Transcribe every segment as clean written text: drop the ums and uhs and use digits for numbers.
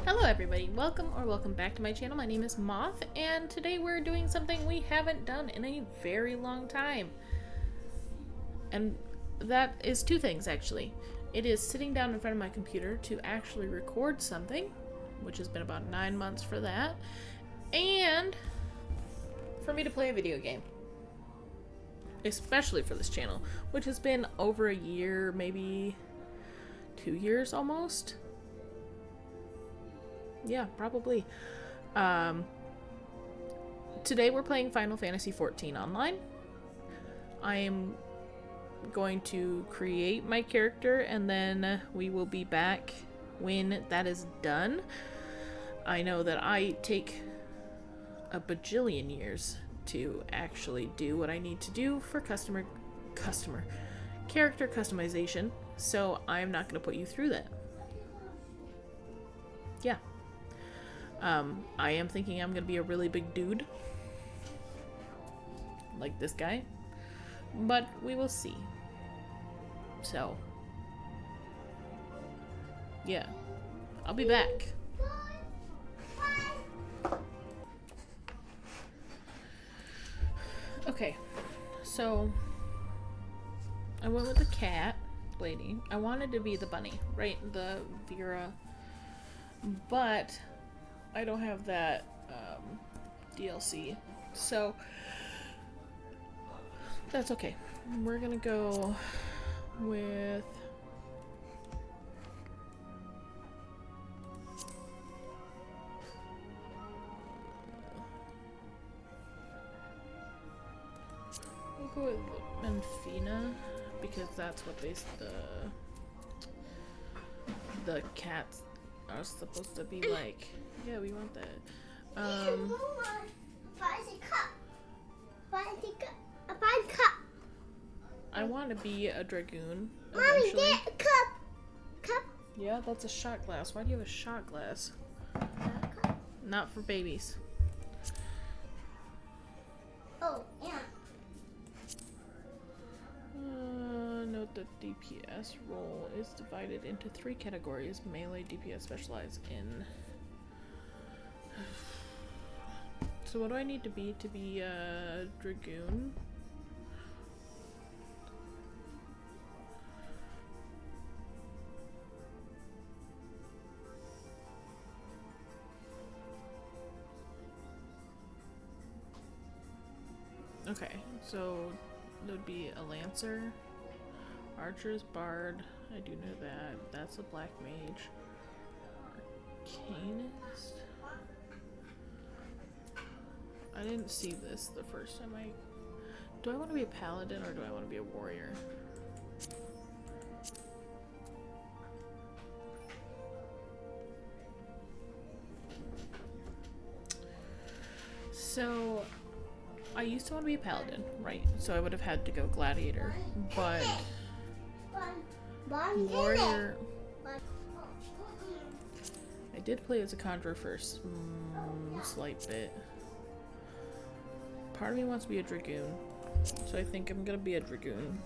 Hello everybody, welcome back to my channel. My name is Moth, and today we're doing something we haven't done in a very long time. And that is two things actually. It is sitting down in front of my computer to actually record something, which has been about 9 months for that, and for me to play a video game. Especially for this channel, which has been over a year, maybe 2 years almost. Yeah, probably. Today we're playing Final Fantasy XIV Online. I am going to create my character and then we will be back when that is done. I know that I take a bajillion years to actually do what I need to do for character customization, so I'm not going to put you through that. Yeah. I am thinking I'm gonna be a really big dude. Like this guy. But we will see. So. Yeah. I'll be back. Okay. So. I went with the cat lady. I wanted to be the bunny, right? The Vera. But I don't have that DLC, so that's okay. We're gonna go with Menfina, because that's what the cats are supposed to be like. Yeah, we want that. I want to be a dragoon eventually. Mommy, get a cup. Cup. Yeah, that's a shot glass. Why do you have a shot glass? Not for babies. Oh, yeah. Note that DPS role is divided into 3 categories. Melee, DPS, specialized in. So what do I need to be a dragoon? Okay, so it would be a lancer, archer's bard. I do know that. That's a black mage. Arcanist. I didn't see this the first time do I want to be a paladin or do I want to be a warrior? So I used to want to be a paladin, right? So I would have had to go gladiator, but warrior. I did play as a conjurer first, slight bit. Part of me wants to be a dragoon, so I think I'm gonna be a dragoon.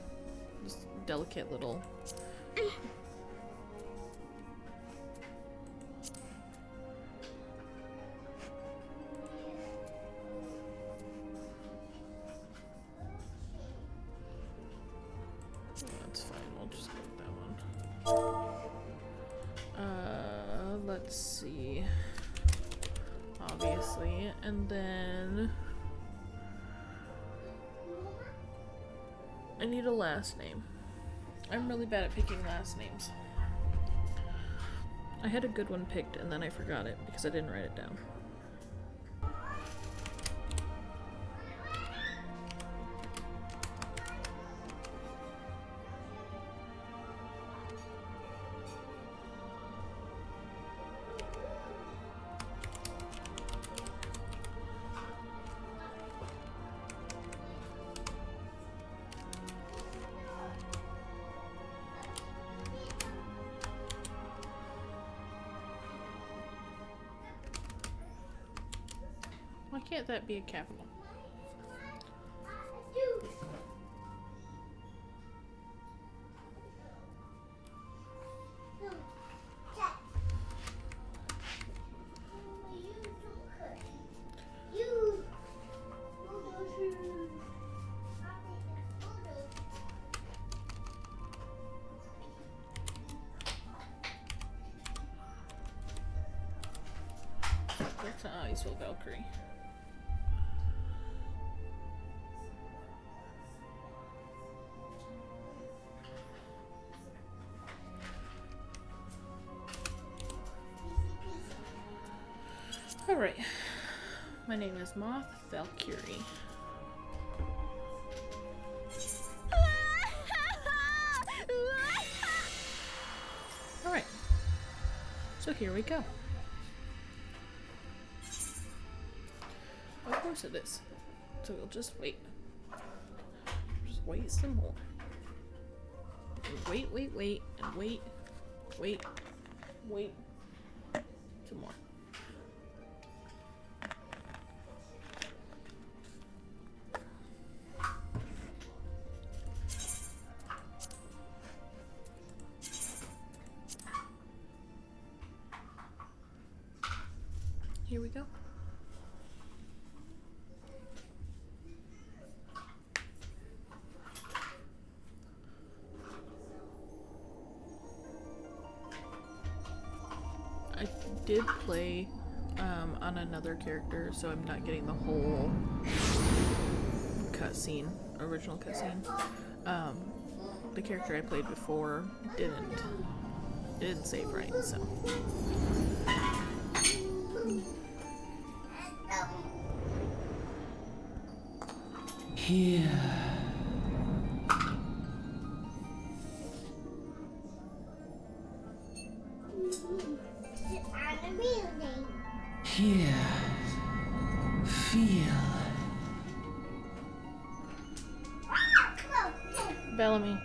Just delicate little. That's fine, we'll just go with that one. Let's see. Obviously, and then I need a last name. I'm really bad at picking last names. I had a good one picked and then I forgot it because I didn't write it down. Why can't that be a capital? Iceville Valkyrie. Alright. My name is Moth Valkyrie. Alright. So here we go. Of course it is. So we'll just wait. Just wait some more. And wait, and wait. Wait. Some more. Here we go. I did play on another character, so I'm not getting the whole cutscene, original cutscene. The character I played before didn't save right, so. Here. Here. Feel. Bellamy.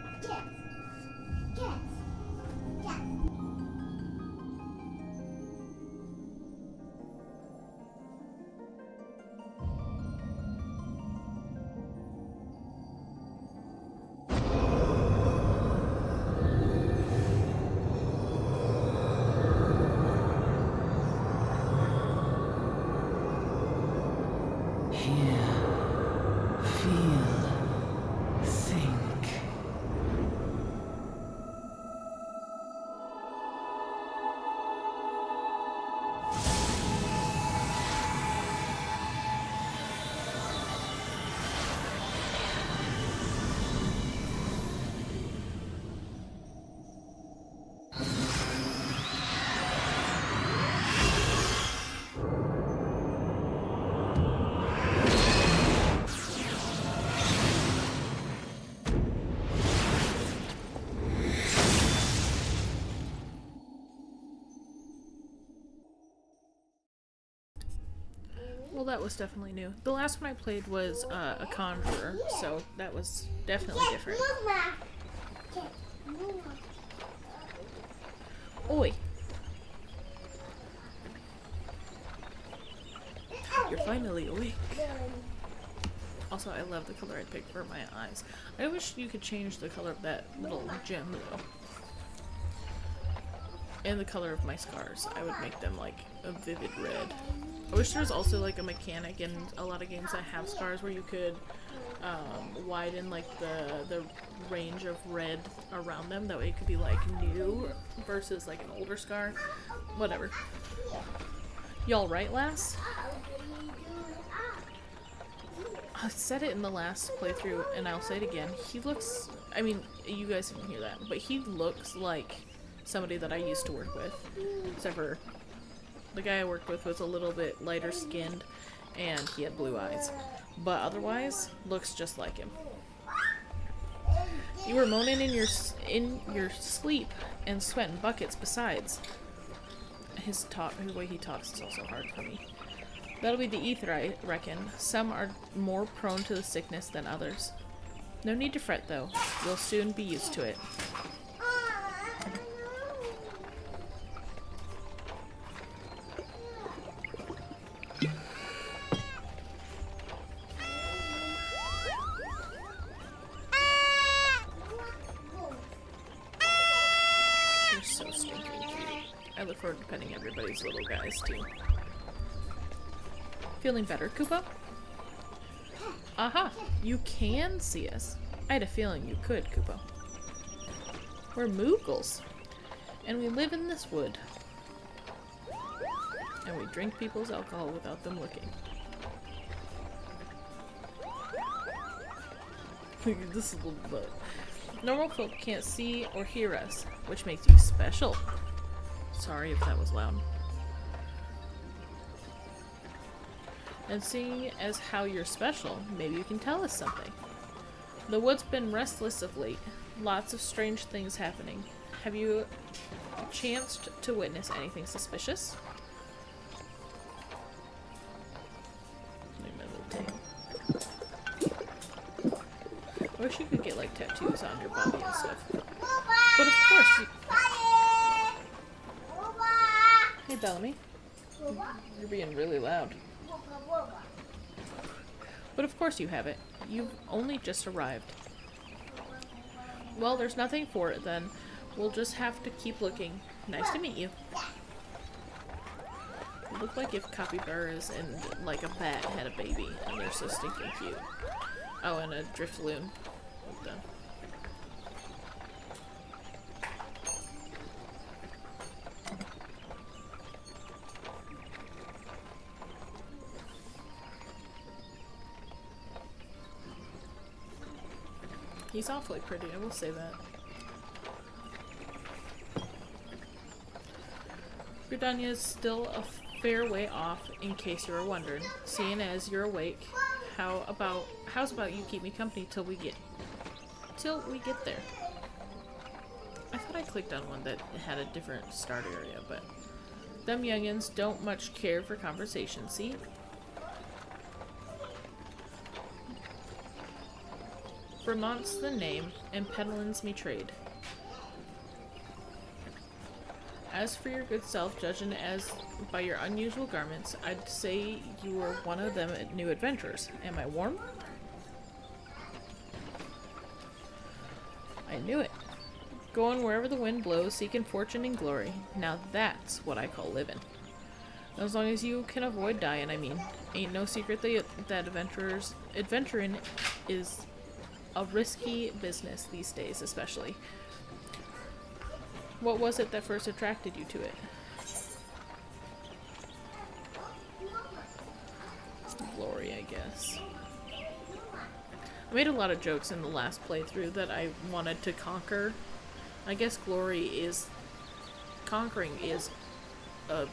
Well, that was definitely new. The last one I played was a Conjurer, so that was definitely different. Oi! You're finally awake. Also, I love the color I picked for my eyes. I wish you could change the color of that little gem, though. And the color of my scars. I would make them, like, a vivid red. I wish there was also, like, a mechanic in a lot of games that have scars where you could widen, like, the range of red around them. That way it could be, like, new versus, like, an older scar. Whatever. Y'all right, lass? I said it in the last playthrough, and I'll say it again. He looks... I mean, you guys didn't hear that, but he looks like somebody that I used to work with. Except for the guy I worked with was a little bit lighter skinned, and he had blue eyes. But otherwise, looks just like him. You were moaning in your sleep and sweating buckets besides. His way he talks is also hard for me. That'll be the ether, I reckon. Some are more prone to the sickness than others. No need to fret, though. You'll soon be used to it. You're so stinking cute. I look forward to petting everybody's little guys, too. Feeling better, Koopa? Aha! You can see us. I had a feeling you could, Koopa. We're Moogles, and we live in this wood. And we drink people's alcohol without them looking. This little butt. Normal folk can't see or hear us, which makes you special. Sorry if that was loud. And seeing as how you're special, maybe you can tell us something. The wood's been restless of late. Lots of strange things happening. Have you chanced to witness anything suspicious? Look at my little tail. I wish you could get like tattoos on your body and stuff. But of course you... Hey Bellamy. You're being really loud. But of course you have it. You've only just arrived. Well, there's nothing for it then. We'll just have to keep looking. Nice to meet you. You look like if capybaras and like a bat had a baby, and they're so stinking cute. Oh, and a driftloon. Well done. He's awfully pretty, I will say that. Gridania is still a fair way off, in case you were wondering. Seeing as you're awake, how's about you keep me company till we get there? I thought I clicked on one that had a different start area, but them youngins don't much care for conversation, see? Vermont's the name, and Pedlin's me trade. As for your good self, judging as by your unusual garments, I'd say you were one of them new adventurers. Am I warm? I knew it. Going wherever the wind blows, seeking fortune and glory. Now that's what I call living. As long as you can avoid dying, I mean. Ain't no secret that adventuring is a risky business these days, especially. What was it that first attracted you to it? Glory, I guess. I made a lot of jokes in the last playthrough that I wanted to conquer. I guess conquering is a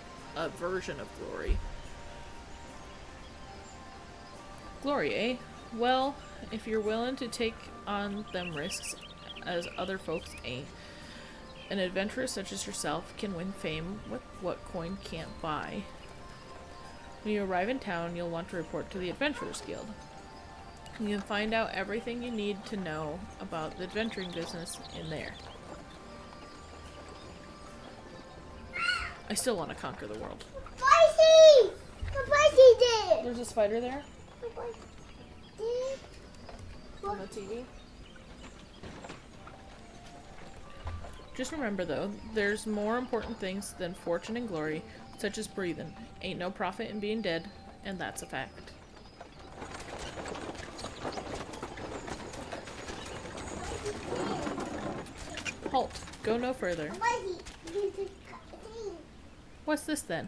version of glory. Glory, eh? Well, if you're willing to take on them risks as other folks ain't, an adventurer such as yourself can win fame with what coin can't buy. When you arrive in town, you'll want to report to the Adventurers Guild. You can find out everything you need to know about the adventuring business in there. I still want to conquer the world. Spicy! Spicy did! There's a spider there? On the TV? Just remember though, there's more important things than fortune and glory, such as breathing. Ain't no profit in being dead, and that's a fact. Halt. Go no further. What's this then?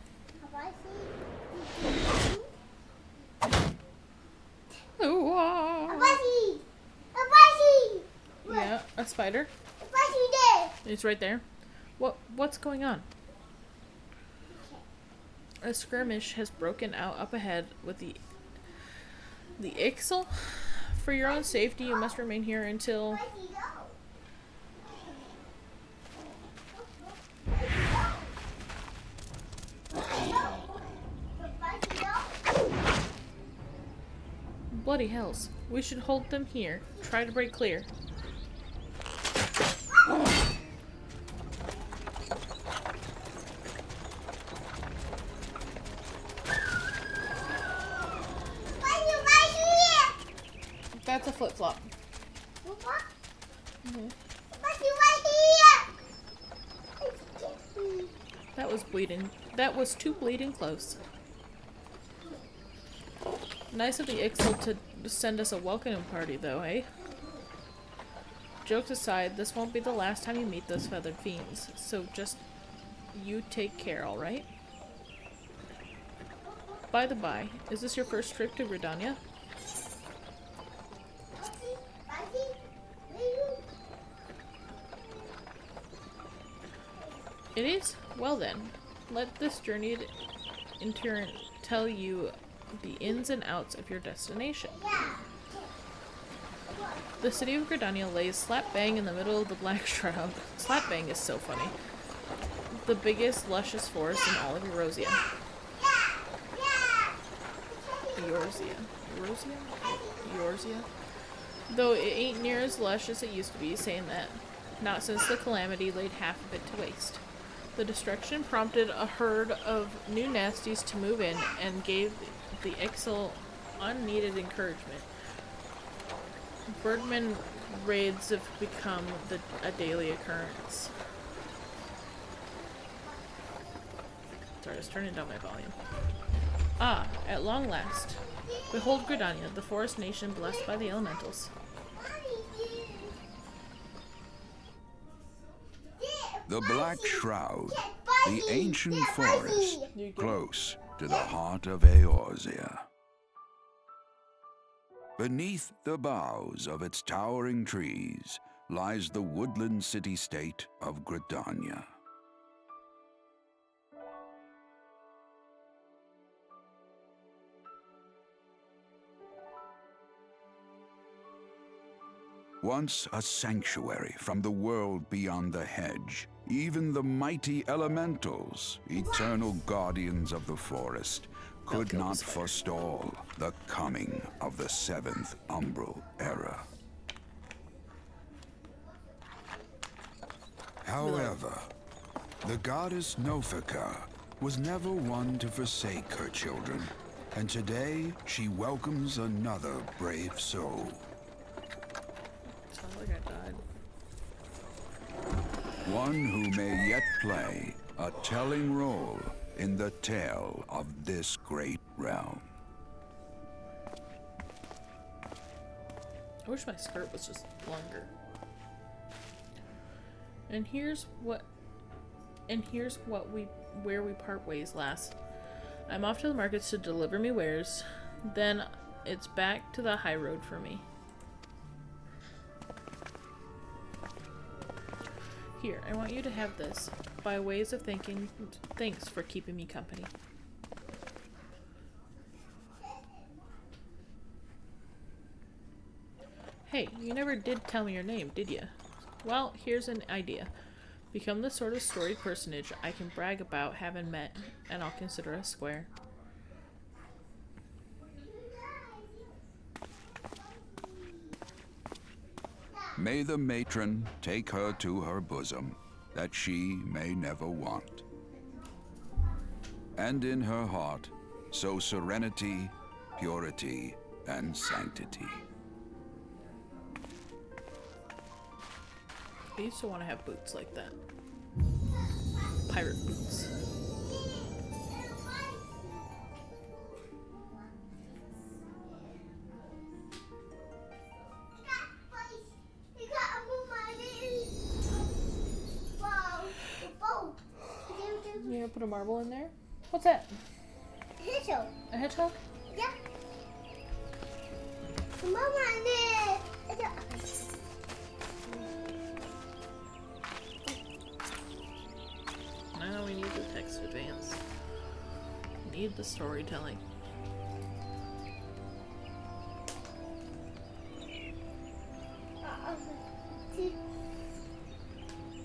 Ooh, yeah, a spider. It's right there. What's going on? A skirmish has broken out up ahead with the XIV. For your own safety, you must remain here until... Bloody hells. We should hold them here. Try to break clear. That's a flip-flop. Mm-hmm. That was bleeding. That was too bleeding close. Nice of the XIV to send us a welcoming party, though, eh? Jokes aside, this won't be the last time you meet those feathered fiends, so just you take care, alright? By the by, is this your first trip to Gridania? It is? Well then, let this journey in turn tell you the ins and outs of your destination. The city of Gridania lays slap bang in the middle of the Black Shroud. Slap bang is so funny. The biggest, luscious forest in all of Eorzea. Eorzea? Though it ain't near as lush as it used to be, saying that. Not since the calamity laid half of it to waste. The destruction prompted a herd of new nasties to move in and gave the Ixal unneeded encouragement. Birdman raids have become a daily occurrence. Sorry, I was turning down my volume. Ah, at long last. Behold Gridania, the forest nation blessed by the elementals. The Black Shroud, the ancient forest, close to the heart of Eorzea. Beneath the boughs of its towering trees lies the woodland city-state of Gridania. Once a sanctuary from the world beyond the hedge, even the mighty elementals, eternal guardians of the forest, could not forestall the coming of the 7th Umbral Era. However, the goddess Nofika was never one to forsake her children, and today she welcomes another brave soul. Sounds like I died. One who may yet play a telling role in the tale of this great realm. I wish my skirt was just longer. And here's where we part ways, lass. I'm off to the markets to deliver me wares, then it's back to the high road for me. Here, I want you to have this, by ways of thanks for keeping me company. Hey, you never did tell me your name, did you? Well, here's an idea. Become the sort of storied personage I can brag about having met, and I'll consider us square. May the matron take her to her bosom, that she may never want. And in her heart, sow serenity, purity, and sanctity. I used to want to have boots like that. Pirate boots. You gonna put a marble in there? What's that? Hedgehog. A hedgehog? Yeah. Mama, Now we need the text advance. We need the storytelling.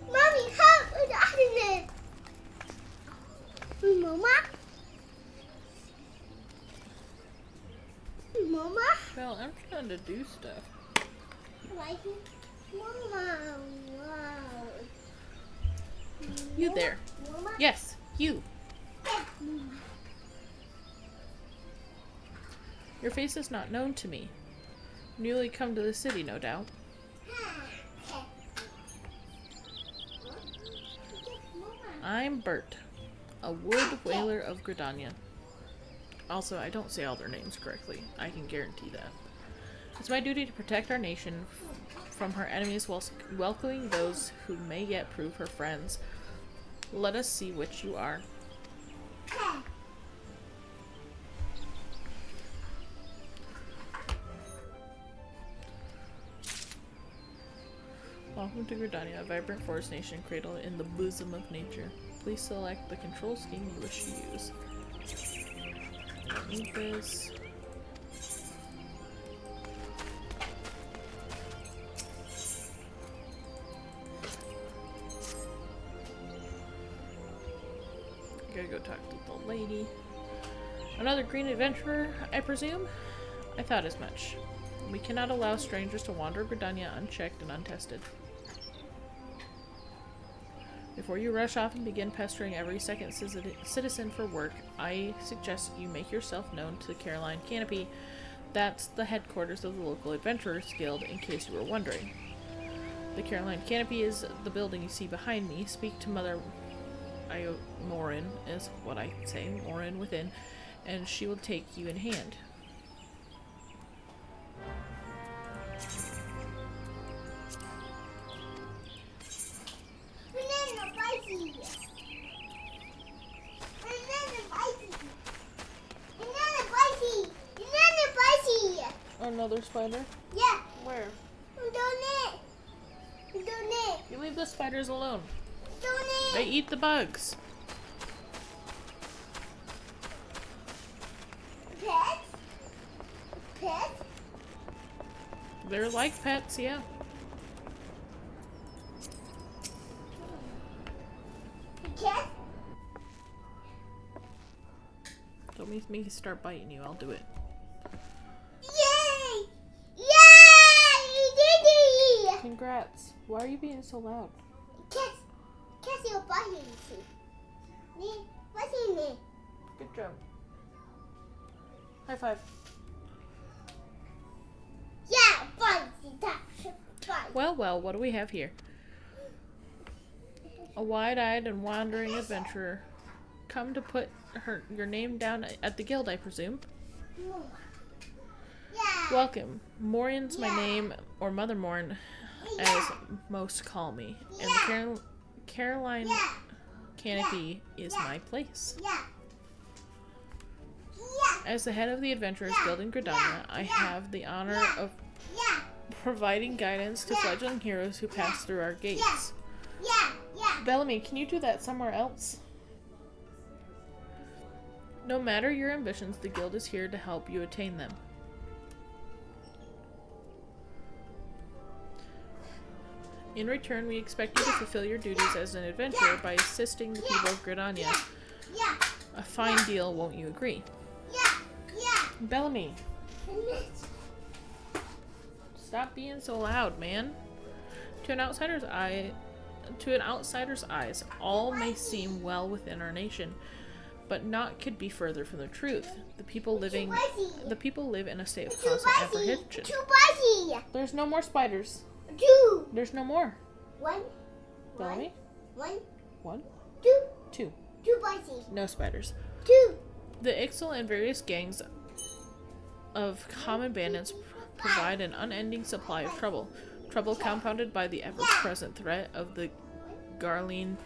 Mommy, help! What's happening? Mama? Mama? Well, I'm trying to do stuff. Mama, wow. You there. Mama? Yes, you. Your face is not known to me. Newly come to the city, no doubt. I'm Bert, a wood whaler of Gridania. Also, I don't say all their names correctly. I can guarantee that. It's my duty to protect our nation from her enemies whilst welcoming those who may yet prove her friends. Let us see which you are. Welcome to Gridania, a vibrant forest nation cradled in the bosom of nature. Please select the control scheme you wish to use. I don't need this. I gotta go talk to the lady. Another green adventurer, I presume? I thought as much. We cannot allow strangers to wander Gridania unchecked and untested. Before you rush off and begin pestering every second citizen for work, I suggest you make yourself known to the Caroline Canopy. That's the headquarters of the local Adventurers Guild, in case you were wondering. The Caroline Canopy is the building you see behind me. Speak to Mother Morin, is what I say, Morin within, and she will take you in hand. Another spider? Yeah. Where? Don't it. You leave the spiders alone. Don't They it. eat the bugs. Pet. Pet. They're like pets, yeah. Cat. Don't make me start biting you, I'll do it. Yay! Yay! You did it! Congrats. Why are you being so loud? Cat's your body. What's in it? Good job. High five. Yeah, bite. Well, what do we have here? A wide-eyed and wandering adventurer. Come to put your name down at the guild, I presume. Yeah. Welcome. Morin's my name, or Mother Morin, as most call me. And the Caroline Canopy is my place. Yeah. As the head of the Adventurers Guild in Gridania, I have the honor of Yeah. providing guidance to fledgling heroes who pass through our gates. Yeah. Bellamy, can you do that somewhere else? No matter your ambitions, the guild is here to help you attain them. In return, we expect you to fulfill your duties as an adventurer by assisting the people of Gridania. Yeah. A fine deal, won't you agree? Yeah. Bellamy, stop being so loud, man. To an outsider's eyes, all may seem well within our nation, but naught could be further from the truth. The people live in a state of constant apprehension. Too spicy. There's no more spiders. Two. There's no more. One. Bellamy? One. 2. Two spicy. No spiders. Two. The Ixal and various gangs of common bandits provide an unending supply of trouble. Trouble compounded by the ever-present threat of the Garlean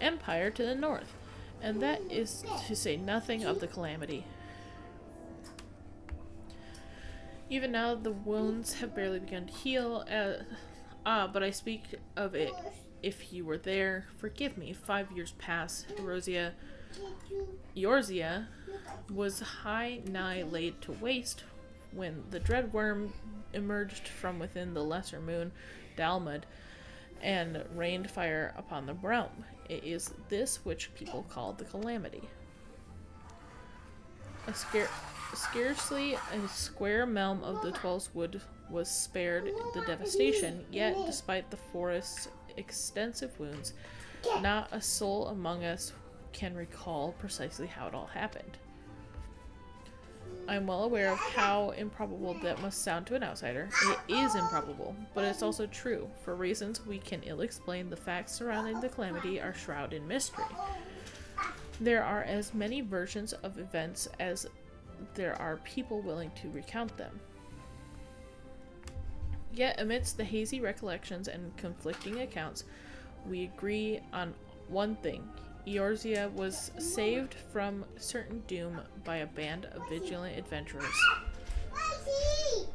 Empire to the north. And that is to say nothing of the calamity. Even now, the wounds have barely begun to heal. But I speak of it if you were there. Forgive me. 5 years past, Eorzea was nigh laid to waste when the dread worm emerged from within the lesser moon, Dalmud, and rained fire upon the realm. It is this which people call the calamity. Scarcely a square melm of the Twelve's wood was spared the devastation, yet despite the forest's extensive wounds, not a soul among us can recall precisely how it all happened. I am well aware of how improbable that must sound to an outsider. It is improbable, but it's also true. For reasons we can ill explain, the facts surrounding the calamity are shrouded in mystery. There are as many versions of events as there are people willing to recount them. Yet, amidst the hazy recollections and conflicting accounts, we agree on one thing. Eorzea was saved from certain doom by a band of vigilant adventurers.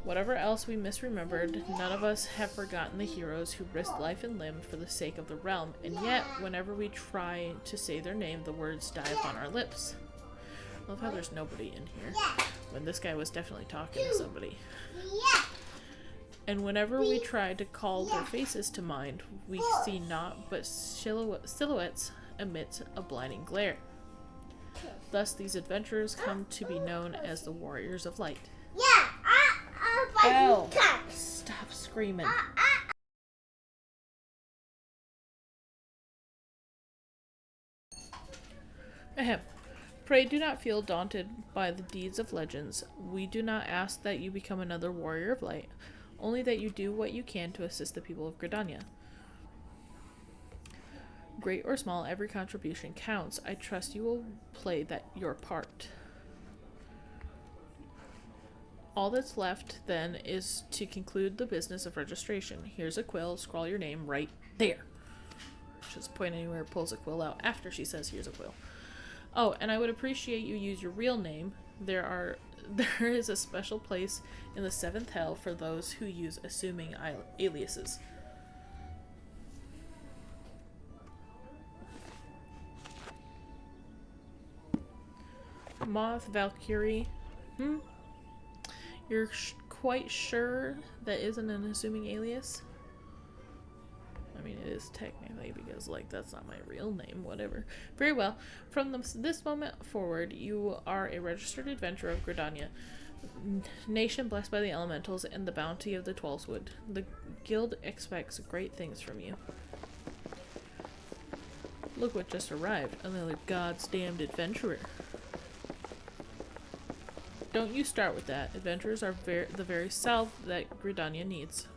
Whatever else we misremembered, none of us have forgotten the heroes who risked life and limb for the sake of the realm, and yet, whenever we try to say their name, the words die upon our lips. I love how there's nobody in here, when this guy was definitely talking to somebody. And whenever we try to call their faces to mind, we see naught but silhouettes amidst a blinding glare. Thus, these adventurers come to be known as the Warriors of Light. Ow! Stop screaming. Ahem. Pray do not feel daunted by the deeds of legends. We do not ask that you become another Warrior of Light, only that you do what you can to assist the people of Gridania. Great or small, every contribution counts. I trust you will play your part. All that's left, then, is to conclude the business of registration. Here's a quill. Scrawl your name right there. Just point anywhere, pulls a quill out after she says, here's a quill. Oh, and I would appreciate you use your real name. There is a special place in the 7th hell for those who use assuming aliases. Moth, Valkyrie. You're quite sure that isn't an assuming alias? I mean, it is technically, because, like, that's not my real name, whatever. Very well. From this moment forward, you are a registered adventurer of Gridania, nation blessed by the elementals and the bounty of the Twelvewood. The guild expects great things from you. Look what just arrived. Another God's damned adventurer. Don't you start with that. Adventurers are the very self that Gridania needs.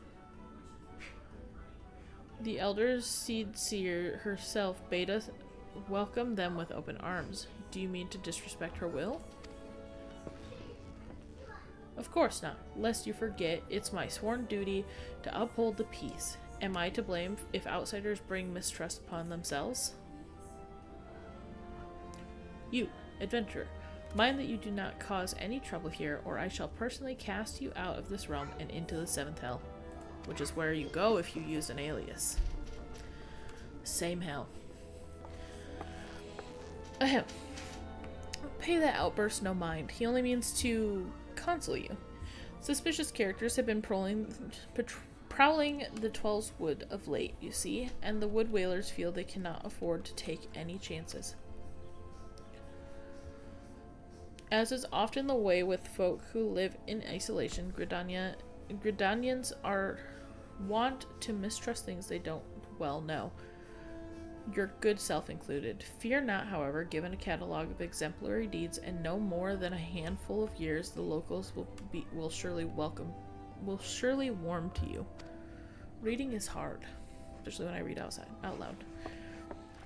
The elder seed seer herself bade us welcome them with open arms. Do you mean to disrespect her will? Of course not. Lest you forget, it's my sworn duty to uphold the peace. Am I to blame if outsiders bring mistrust upon themselves? You, adventurer, mind that you do not cause any trouble here, or I shall personally cast you out of this realm and into the 7th hell, which is where you go if you use an alias. Same hell. Ahem. Pay that outburst no mind. He only means to console you. Suspicious characters have been prowling the Twelvewood of late, you see, and the wood whalers feel they cannot afford to take any chances. As is often the way with folk who live in isolation, Gridanians are wont to mistrust things they don't well know, your good self included. Fear not, however, given a catalogue of exemplary deeds and no more than a handful of years, the locals will surely warm to you. Reading is hard, especially when I read out loud.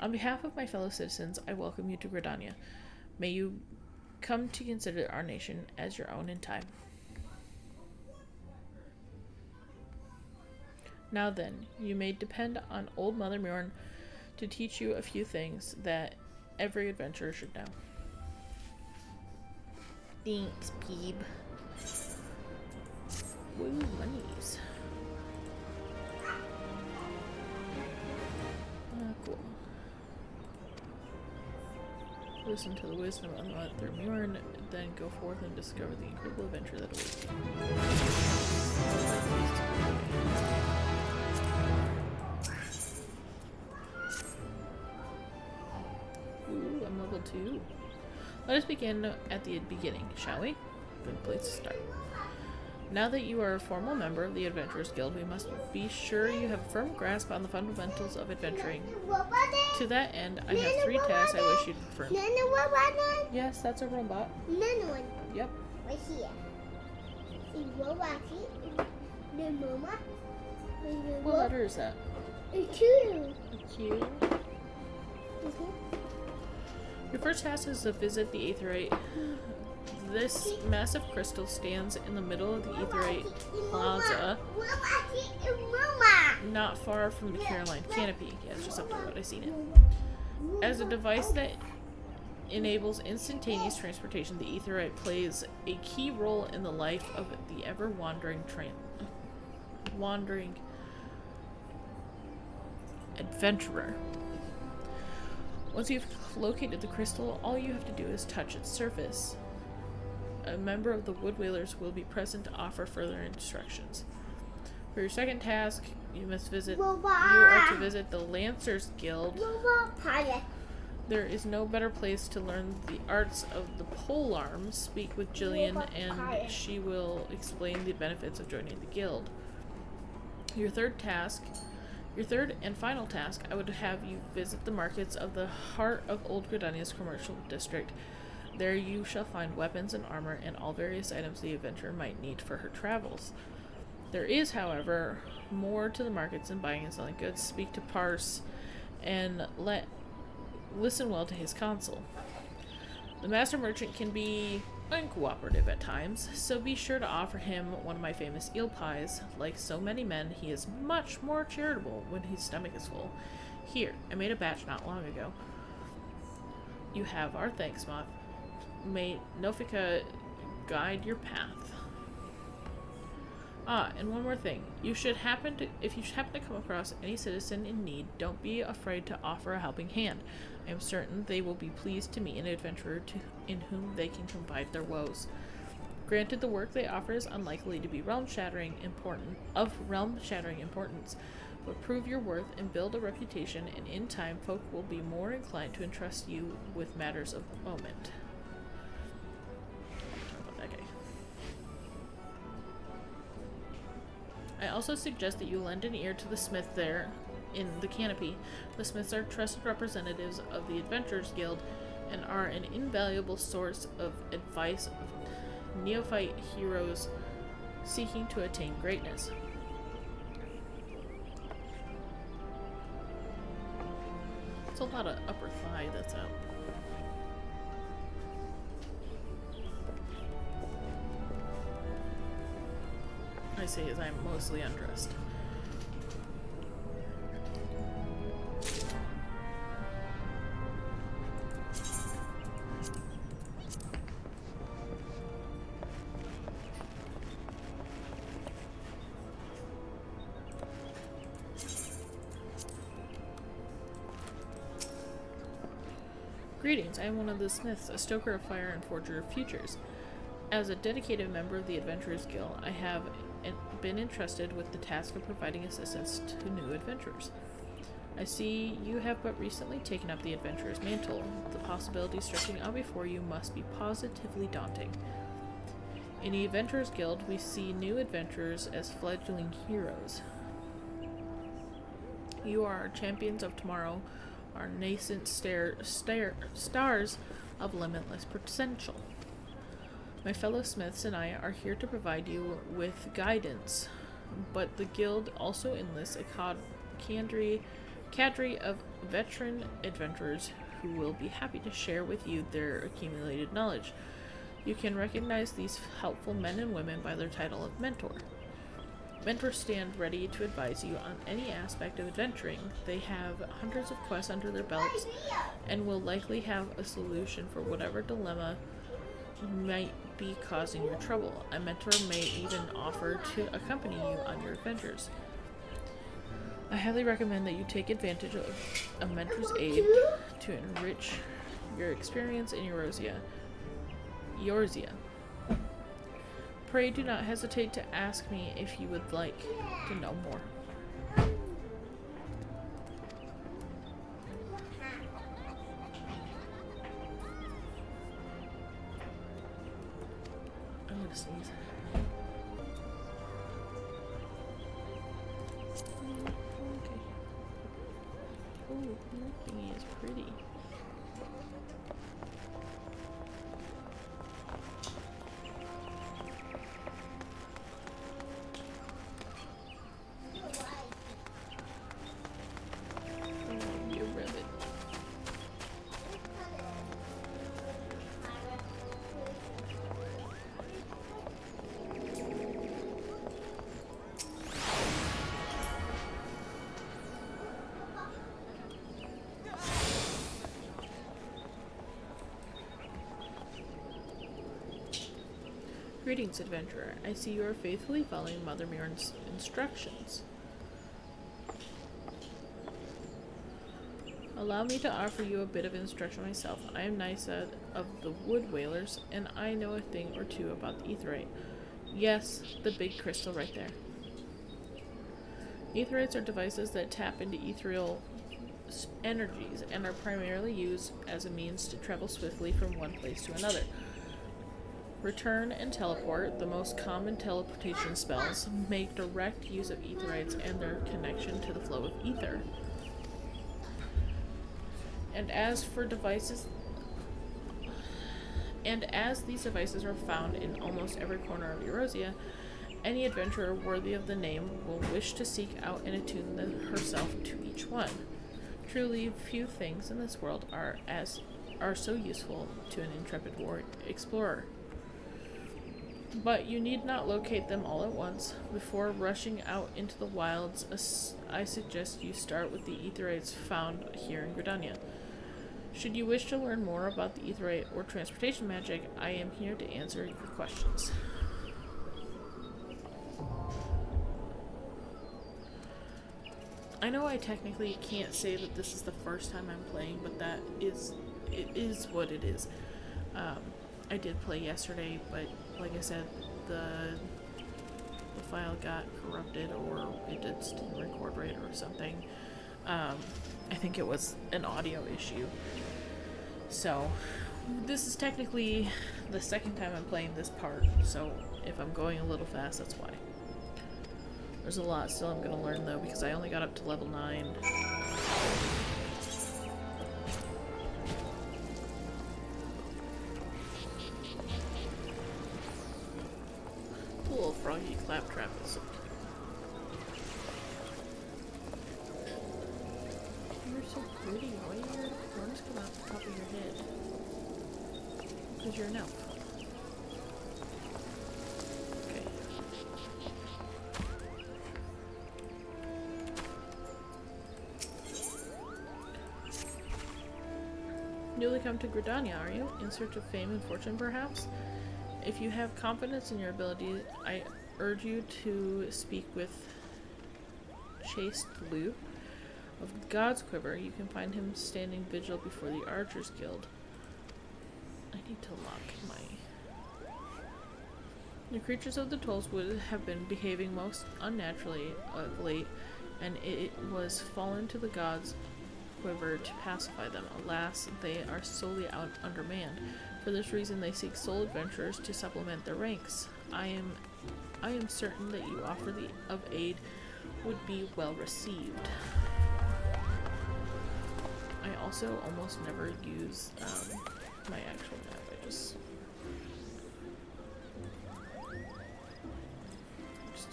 On behalf of my fellow citizens, I welcome you to Gridania. May you come to consider our nation as your own in time. Now then, you may depend on Old Mother Mjorn to teach you a few things that every adventurer should know. Thanks, Peeb. Woo, monies. Cool. Listen to the wisdom of Mother Mjorn, then go forth and discover the incredible adventure that awaits you. Ooh, I'm level 2. Let us begin at the beginning, shall we? Good place to start. Now that you are a formal member of the Adventurers Guild, we must be sure you have a firm grasp on the fundamentals of adventuring. To that end, I have 3 tasks I wish you to confirm. Yes, that's a robot. Yep. Right here. See robot. The mama. What letter is that? A Q. A Q. Your first task is to visit the Aetherite. This massive crystal stands in the middle of the Aetherite Plaza, not far from the Caroline Canopy. Yeah, it's just up the road. I've seen it. As a device that enables instantaneous transportation. The Aetheryte plays a key role in the life of the ever-wandering wandering adventurer. Once you've located the crystal, all you have to do is touch its surface. A member of the Wood Whalers will be present to offer further instructions. For your second task, you are to visit the Lancers Guild. There is no better place to learn the arts of the polearm. Speak with Jillian and she will explain the benefits of joining the guild. Your third and final task, I would have you visit the markets of the heart of Old Gridania's commercial district. There you shall find weapons and armor and all various items the adventurer might need for her travels. There is, however, more to the markets than buying and selling goods. Speak to Parse and listen well to his counsel. The master merchant can be uncooperative at times, so be sure to offer him one of my famous eel pies. Like so many men, he is much more charitable when his stomach is full. Here, I made a batch not long ago. You have our thanks, Moth. May Nofika guide your path. Ah, and one more thing. If you should happen to come across any citizen in need, don't be afraid to offer a helping hand. I am certain they will be pleased to meet an adventurer in whom they can confide their woes. Granted, the work they offer is unlikely to be realm-shattering importance, but prove your worth and build a reputation, and in time, folk will be more inclined to entrust you with matters of moment. I also suggest that you lend an ear to the smith there in the canopy. The smiths are trusted representatives of the Adventurers Guild and are an invaluable source of advice of neophyte heroes seeking to attain greatness. It's a lot of upper thigh that's out. I say as I'm mostly undressed. Greetings, I am one of the smiths, a stoker of fire and forger of futures. As a dedicated member of the Adventurers Guild, I have been entrusted with the task of providing assistance to new adventurers. I see you have but recently taken up the adventurer's mantle. The possibilities stretching out before you must be positively daunting. In the Adventurers Guild, we see new adventurers as fledgling heroes. You are our champions of tomorrow, our nascent stars of limitless potential. My fellow smiths and I are here to provide you with guidance, but the guild also enlists a cadre of veteran adventurers who will be happy to share with you their accumulated knowledge. You can recognize these helpful men and women by their title of mentor. Mentors stand ready to advise you on any aspect of adventuring. They have hundreds of quests under their belts and will likely have a solution for whatever dilemma might be causing your trouble. A mentor may even offer to accompany you on your adventures. I highly recommend that you take advantage of a mentor's aid to enrich your experience in Eorzea. Pray do not hesitate to ask me if you would like to know more. I'm gonna sneeze. Okay. Oh, that thingy is pretty. Greetings, adventurer. I see you are faithfully following Mother Mirren's instructions. Allow me to offer you a bit of instruction myself. I am Nysa of the Wood Whalers, and I know a thing or two about the Aetheryte. Yes, the big crystal right there. Aetherites are devices that tap into ethereal energies and are primarily used as a means to travel swiftly from one place to another. Return and teleport, the most common teleportation spells, make direct use of Aetherites and their connection to the flow of ether. And as these devices are found in almost every corner of Eurasia, any adventurer worthy of the name will wish to seek out and attune herself to each one. Truly, few things in this world are so useful to an intrepid explorer. But you need not locate them all at once. Before rushing out into the wilds, I suggest you start with the Aetherites found here in Gridania. Should you wish to learn more about the Aetherite or transportation magic, I am here to answer your questions. I know I technically can't say that this is the first time I'm playing, but it is what it is. I did play yesterday, but like I said, the file got corrupted, or it just didn't record right or something. I think it was an audio issue. So, this is technically the second time I'm playing this part, so if I'm going a little fast, that's why. There's a lot still I'm going to learn, though, because I only got up to level 9. The little froggy claptrap is so cute. You're so pretty. Why are your horns come out the top of your head? Because you're an elf. Okay. Newly come to Gridania, are you? In search of fame and fortune, perhaps? If you have confidence in your ability, I urge you to speak with Chaste Loop of God's Quiver. You can find him standing vigil before the Archers Guild. I need to lock my... The creatures of the Tolls would have been behaving most unnaturally of late, and it was fallen to the God's Quiver to pacify them. Alas, they are solely undermanned. For this reason, they seek soul adventurers to supplement their ranks. I am certain that you offer of aid would be well received. I also almost never use my actual map. I just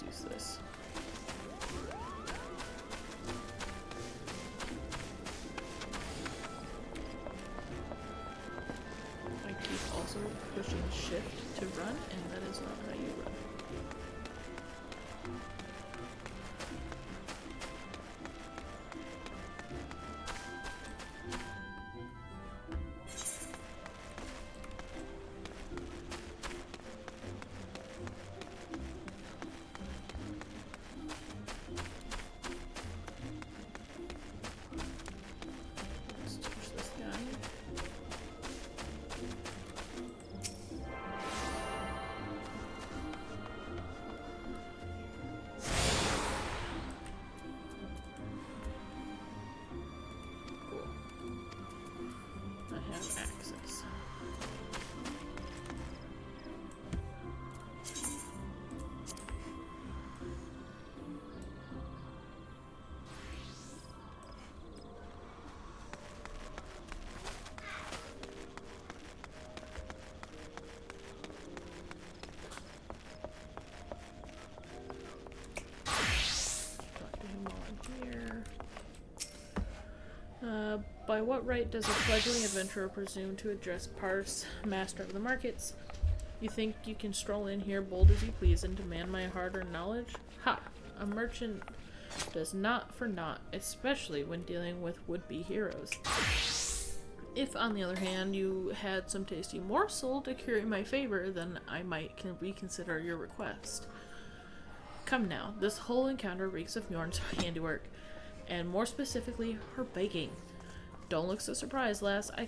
use this. I keep also pushing shift to run, and that is not how you run. By what right does a fledgling adventurer presume to address Parse, master of the markets? You think you can stroll in here bold as you please and demand my hard-earned knowledge? Ha! A merchant does not for naught, especially when dealing with would-be heroes. If, on the other hand, you had some tasty morsel to curry my favor, then I might reconsider your request. Come now, this whole encounter reeks of Mjorn's handiwork, and more specifically, her baking. Don't look so surprised, lass. I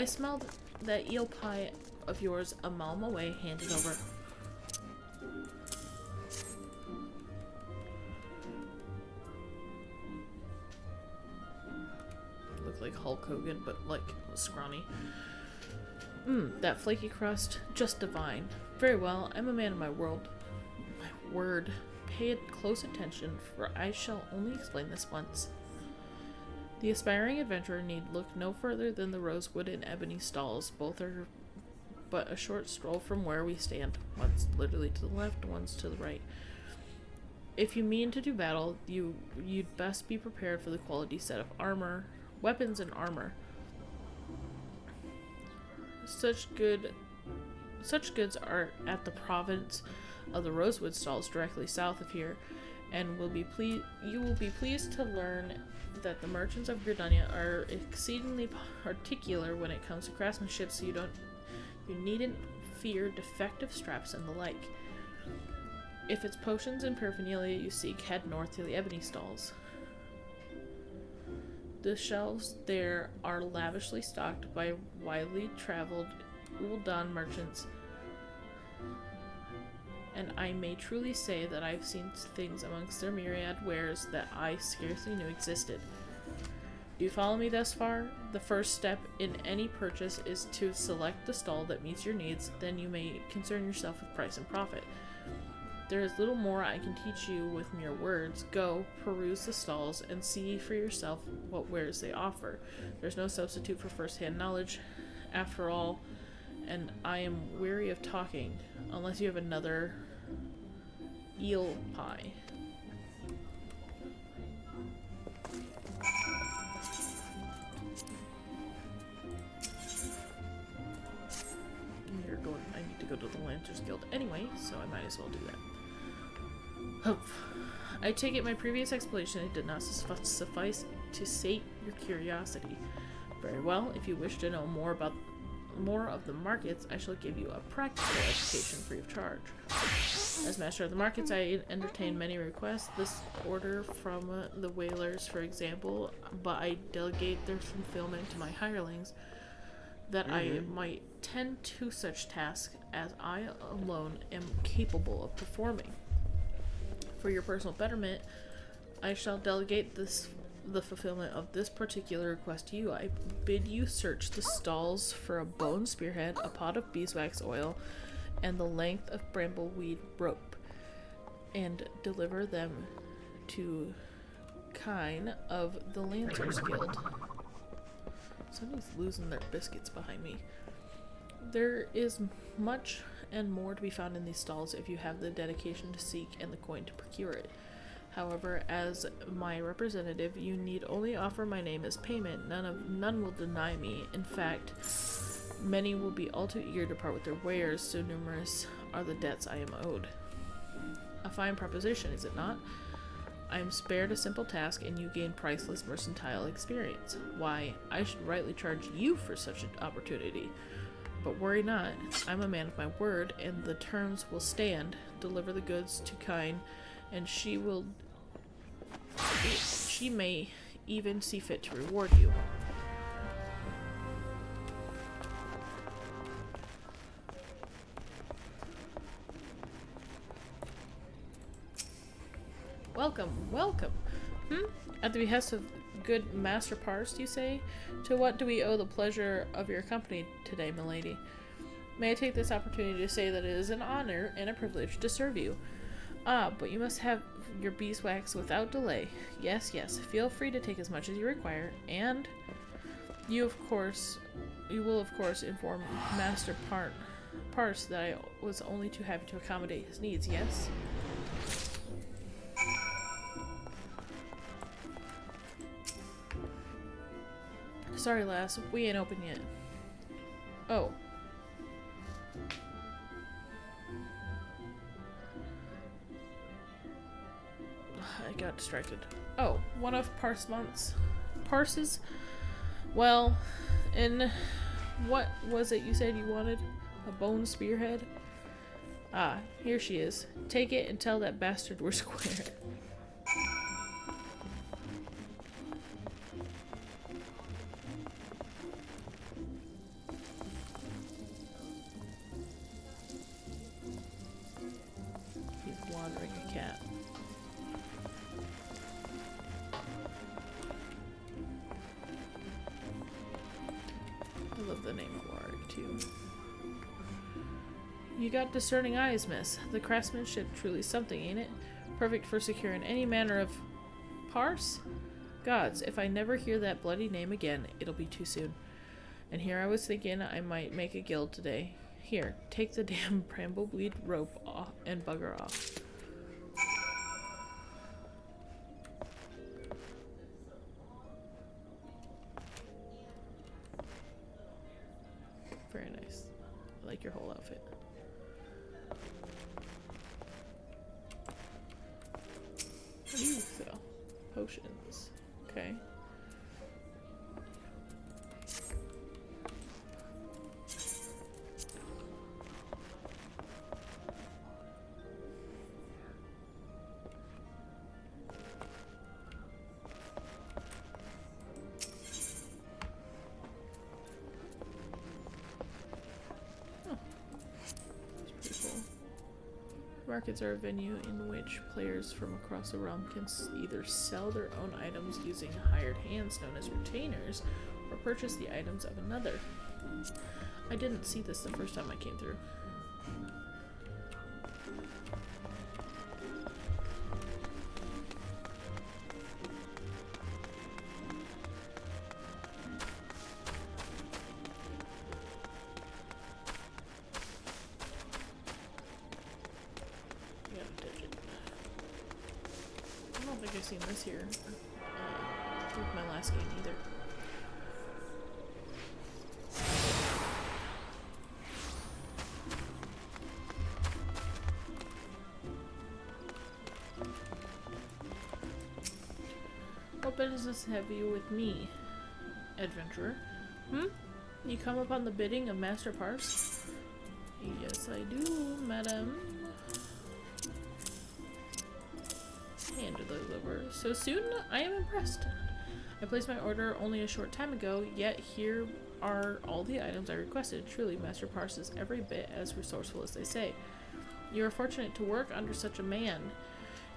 smelled that eel pie of yours a malm away. Hand it over. Look like Hulk Hogan, but like scrawny. That flaky crust, just divine. Very well, I'm a man of my word. My word. Pay it close attention, for I shall only explain this once. The aspiring adventurer need look no further than the rosewood and ebony stalls. Both are but a short stroll from where we stand. One's literally to the left, one's to the right. If you mean to do battle, you'd best be prepared for the quality set of armor, weapons and armor. Such goods are at the province of the rosewood stalls directly south of here, and you will be pleased to learn that the merchants of Gridania are exceedingly particular when it comes to craftsmanship, so you needn't fear defective straps and the like. If it's potions and paraphernalia you seek, head north to the ebony stalls. The shelves there are lavishly stocked by widely traveled Ul'dan merchants, and I may truly say that I've seen things amongst their myriad wares that I scarcely knew existed. Do you follow me thus far? The first step in any purchase is to select the stall that meets your needs, then you may concern yourself with price and profit. There is little more I can teach you with mere words. Go, peruse the stalls, and see for yourself what wares they offer. There's no substitute for first-hand knowledge, after all, and I am weary of talking, unless you have another eel pie. I need to go to the Lancers Guild anyway, so I might as well do that. Humph. I take it my previous explanation did not suffice to sate your curiosity. Very well, if you wish to know more of the markets, I shall give you a practical education free of charge. As master of the markets, I entertain many requests. This order from the whalers, for example, but I delegate their fulfillment to my hirelings, that I might tend to such tasks as I alone am capable of performing. For your personal betterment, I shall delegate the fulfillment of this particular request to you. I bid you search the stalls for a bone spearhead, a pot of beeswax oil, and the length of brambleweed rope, and deliver them to Kine of the Lancers Guild. Somebody's losing their biscuits behind me. There is much and more to be found in these stalls if you have the dedication to seek and the coin to procure it. However, as my representative, you need only offer my name as payment. None will deny me. In fact, many will be all too eager to part with their wares, so numerous are the debts I am owed. A fine proposition, is it not? I am spared a simple task, and you gain priceless mercantile experience. Why, I should rightly charge you for such an opportunity. But worry not, I'm a man of my word, and the terms will stand. Deliver the goods to Kine, and she may even see fit to reward you. Welcome, welcome. At the behest of good Master Parst, you say? To what do we owe the pleasure of your company today, milady? May I take this opportunity to say that it is an honor and a privilege to serve you. Ah, but you must have your beeswax without delay. Yes, feel free to take as much as you require, and you will of course inform Master Parst that I was only too happy to accommodate his needs, yes? Sorry, lass, we ain't open yet. Oh. I got distracted. Oh, one of Parse's? Well, And what was it you said you wanted? A bone spearhead? Ah, here she is. Take it and tell that bastard we're square. He's wandering a cat. I love the name of Warwick too. You got discerning eyes, miss. The craftsmanship truly something, ain't it? Perfect for securing any manner of parse? Gods, if I never hear that bloody name again, it'll be too soon. And here I was thinking I might make a guild today. Here, take the damn brambleweed rope off and bugger off. Very nice. I like your whole outfit. What do you sell? Potions. Okay. Markets are a venue in which players from across the realm can either sell their own items using hired hands known as retainers, or purchase the items of another. I didn't see this the first time I came through. I don't think I've seen this here with my last game either. What business have you with me, adventurer? You come upon the bidding of Master Parse? Yes, I do, madam. Hand deliver. So soon? I am impressed. I placed my order only a short time ago, yet here are all the items I requested. Truly, Master Parse is every bit as resourceful as they say. You are fortunate to work under such a man.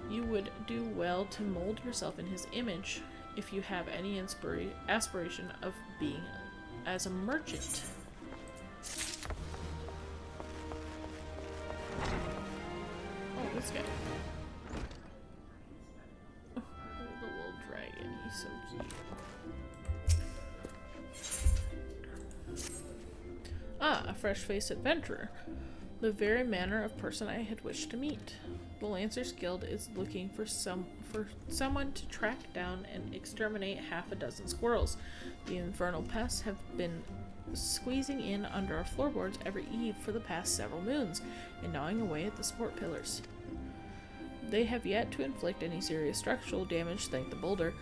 You would do well to mold yourself in his image if you have any aspiration of being as a merchant. Oh, this guy. Oh, the little dragon. He's so cute. Ah, a fresh-faced adventurer. The very manner of person I had wished to meet. The Lancers Guild is looking for someone to track down and exterminate half a dozen squirrels. The infernal pests have been squeezing in under our floorboards every eve for the past several moons, and gnawing away at the support pillars. They have yet to inflict any serious structural damage, thank the builder.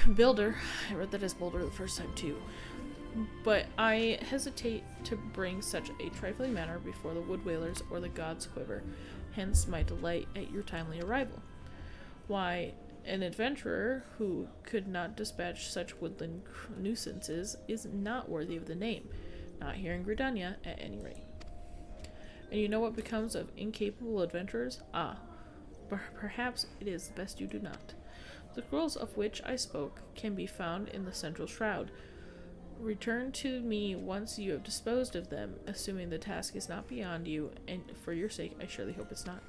I read that as Boulder the first time too. But I hesitate to bring such a trifling matter before the wood whalers or the gods' quiver, hence my delight at your timely arrival. Why, an adventurer who could not dispatch such woodland nuisances is not worthy of the name, not here in Gridania at any rate. And you know what becomes of incapable adventurers? Ah, perhaps it is best you do not. The scrolls of which I spoke can be found in the central shroud. Return to me once you have disposed of them, assuming the task is not beyond you, and for your sake, I surely hope it's not.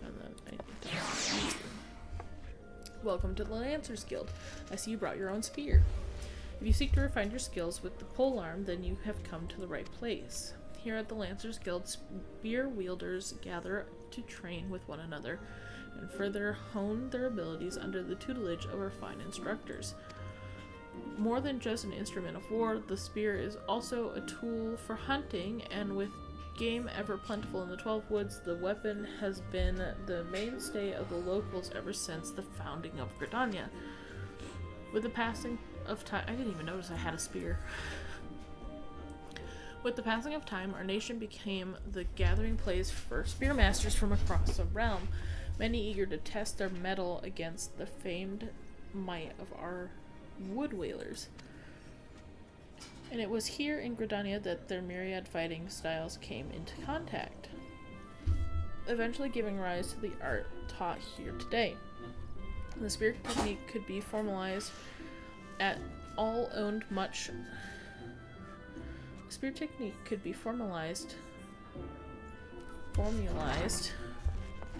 And then I need to... Welcome to the Lancers Guild. I see you brought your own spear. If you seek to refine your skills with the polearm, then you have come to the right place. Here at the Lancers Guild, spear wielders gather to train with one another and further hone their abilities under the tutelage of our fine instructors. More than just an instrument of war, the spear is also a tool for hunting, and with game ever plentiful in the 12 Woods, the weapon has been the mainstay of the locals ever since the founding of Gridania. With the passing of time, I didn't even notice I had a spear. With the passing of time, our nation became the gathering place for spearmasters from across the realm, many eager to test their mettle against the famed might of our wood whalers. And it was here in Gridania that their myriad fighting styles came into contact, eventually giving rise to the art taught here today. The spear technique could be formalized at all owned much. Spear technique could be formalized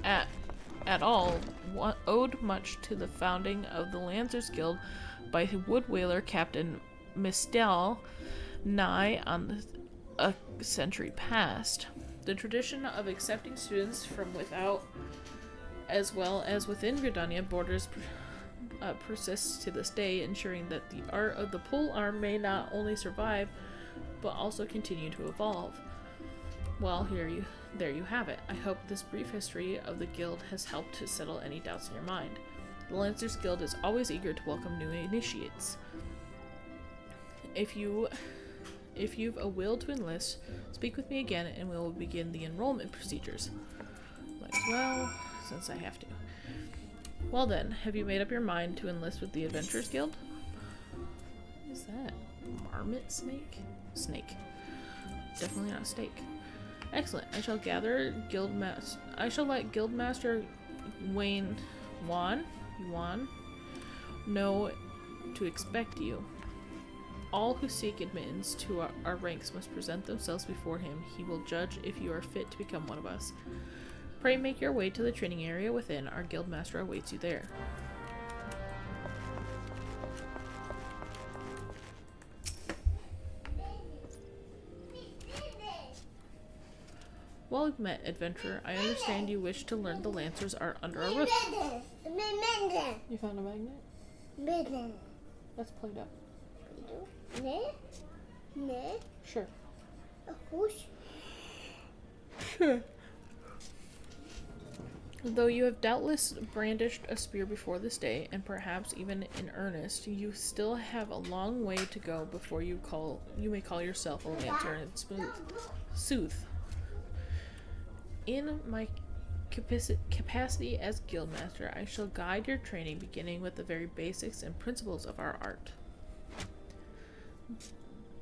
at all owed much to the founding of the Lancers Guild by wood whaler Captain Mistel nigh on a century past. The tradition of accepting students from without as well as within Gridania borders persists to this day, ensuring that the art of the pole arm may not only survive but also continue to evolve. Well, there you have it. I hope this brief history of the guild has helped to settle any doubts in your mind. The Lancers Guild is always eager to welcome new initiates. If you've a will to enlist, speak with me again and we will begin the enrollment procedures. Might as well, since I have to. Well then, have you made up your mind to enlist with the Adventurers Guild? What is that? Marmot snake? Snake. Definitely not a steak. Excellent. I shall let Guildmaster Yuan know to expect you. All who seek admittance to our ranks must present themselves before him. He will judge if you are fit to become one of us. Pray make your way to the training area within. Our guildmaster awaits you there. Well met, adventurer. I understand you wish to learn the Lancers art under our roof. You found a magnet? Let's play it up. Sure. Sure. Though you have doubtless brandished a spear before this day, and perhaps even in earnest, you still have a long way to go before you may call yourself a lancer and sooth. In my capacity as guildmaster, I shall guide your training, beginning with the very basics and principles of our art.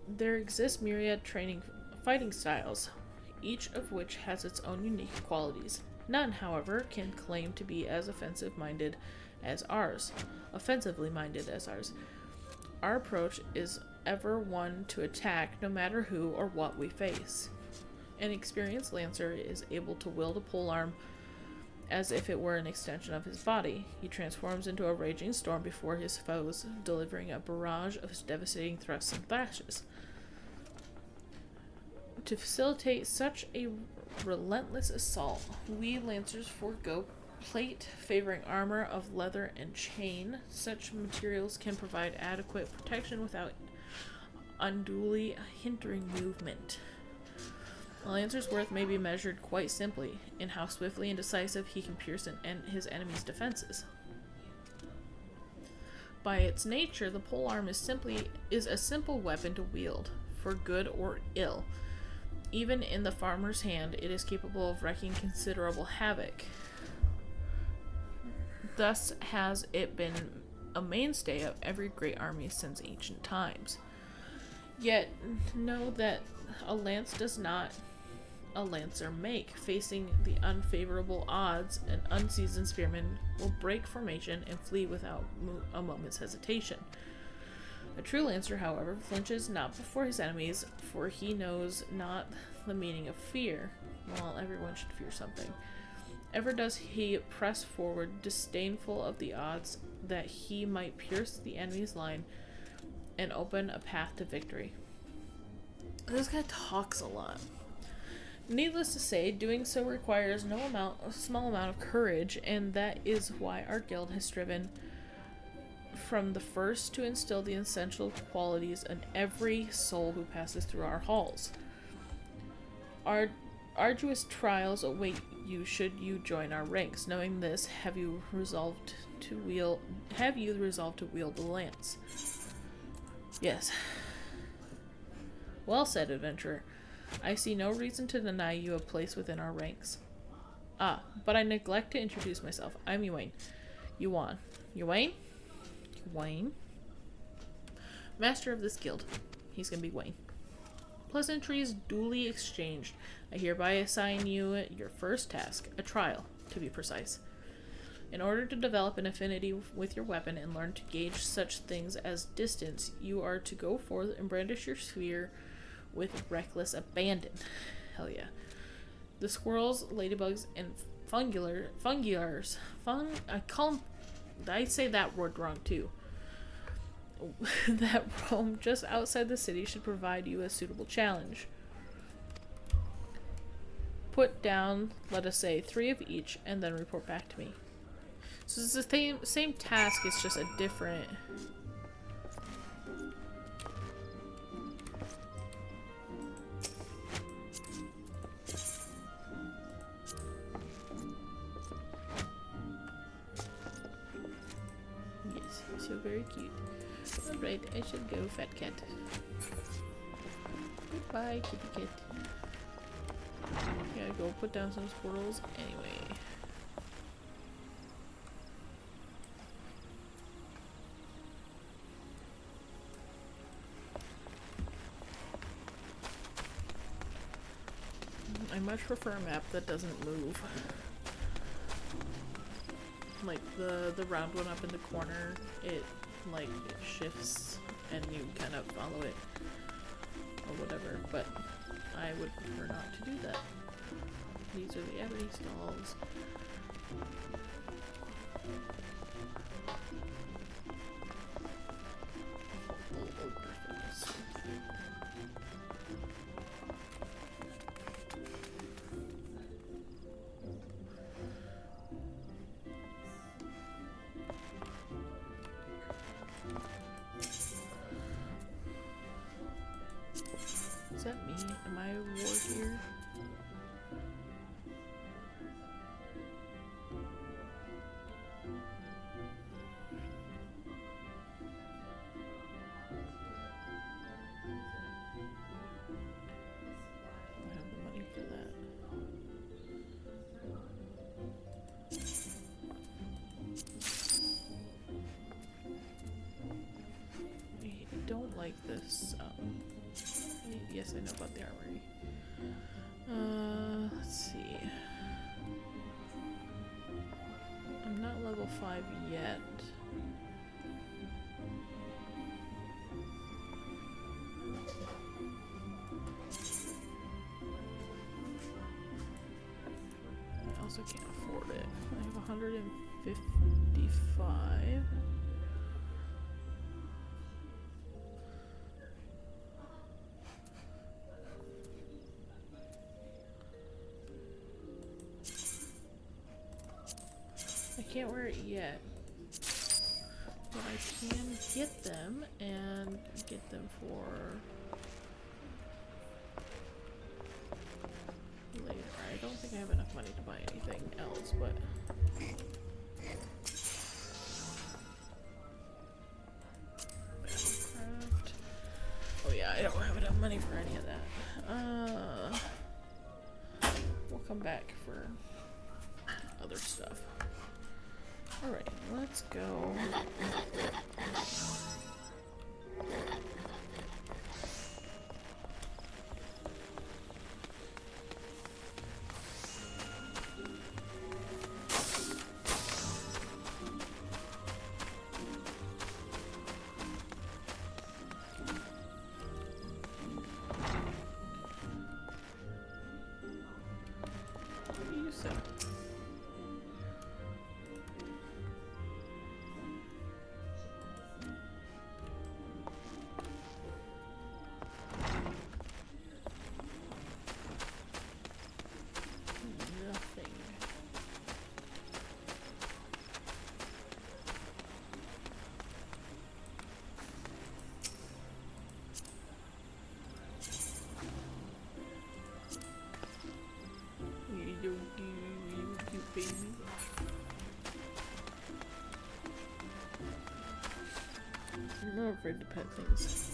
There exist myriad fighting styles, each of which has its own unique qualities. None, however, can claim to be as offensively minded as ours. Our approach is ever one to attack, no matter who or what we face. An experienced lancer is able to wield a polearm as if it were an extension of his body. He transforms into a raging storm before his foes, delivering a barrage of devastating thrusts and thrashes. To facilitate such a relentless assault, we lancers forego plate, favoring armor of leather and chain. Such materials can provide adequate protection without unduly hindering movement. A lancer's worth may be measured quite simply in how swiftly and decisive he can pierce his enemy's defenses. By its nature, the polearm is a simple weapon to wield, for good or ill. Even in the farmer's hand, it is capable of wreaking considerable havoc. Thus has it been a mainstay of every great army since ancient times. Yet, know that a lance does not a lancer make. Facing the unfavorable odds, an unseasoned spearman will break formation and flee without a moment's hesitation. A true lancer, however, flinches not before his enemies, for he knows not the meaning of fear. Well, everyone should fear something. Ever does he press forward, disdainful of the odds that he might pierce the enemy's line and open a path to victory. This guy talks a lot. Needless to say, doing so requires a small amount of courage, and that is why our guild has striven from the first to instill the essential qualities in every soul who passes through our halls. Our Arduous trials await you should you join our ranks. Knowing this, have you resolved to wield the lance? Yes. Well said, adventurer. I see no reason to deny you a place within our ranks. Ah, but I neglect to introduce myself. I'm Yuan. Yuan. Yuan? Yuan? Master of this guild. He's gonna be Wayne. Pleasantries duly exchanged. I hereby assign you your first task, a trial, to be precise. In order to develop an affinity with your weapon and learn to gauge such things as distance, you are to go forth and brandish your spear with reckless abandon. Hell yeah. The squirrels, ladybugs, and fungulars. I say that word wrong too. That roam just outside the city should provide you a suitable challenge. Put down, let us say, 3 of each, and then report back to me. So it's the same task, it's just a different... Yes, so very cute. Alright, I should go, fat cat. Goodbye, kitty cat. Gotta go put down some squirrels anyway. I much prefer a map that doesn't move. Like the round one up in the corner, it shifts and you kind of follow it or whatever, but I would prefer not to do that. These are the ebony stalls. Is that me? Am I a ward here? I have the money for that. I don't like this. Yes, I know about the armory. Let's see. I'm not level 5 yet. I also can't afford it. I have 155. I can't wear it yet, but I can get them and get them for later. I don't think I have enough money to buy anything else, but craft. Oh yeah, I don't have enough money for any of that. We'll come back for other stuff. Alright, let's go. What do you say? I'm not afraid to pet things.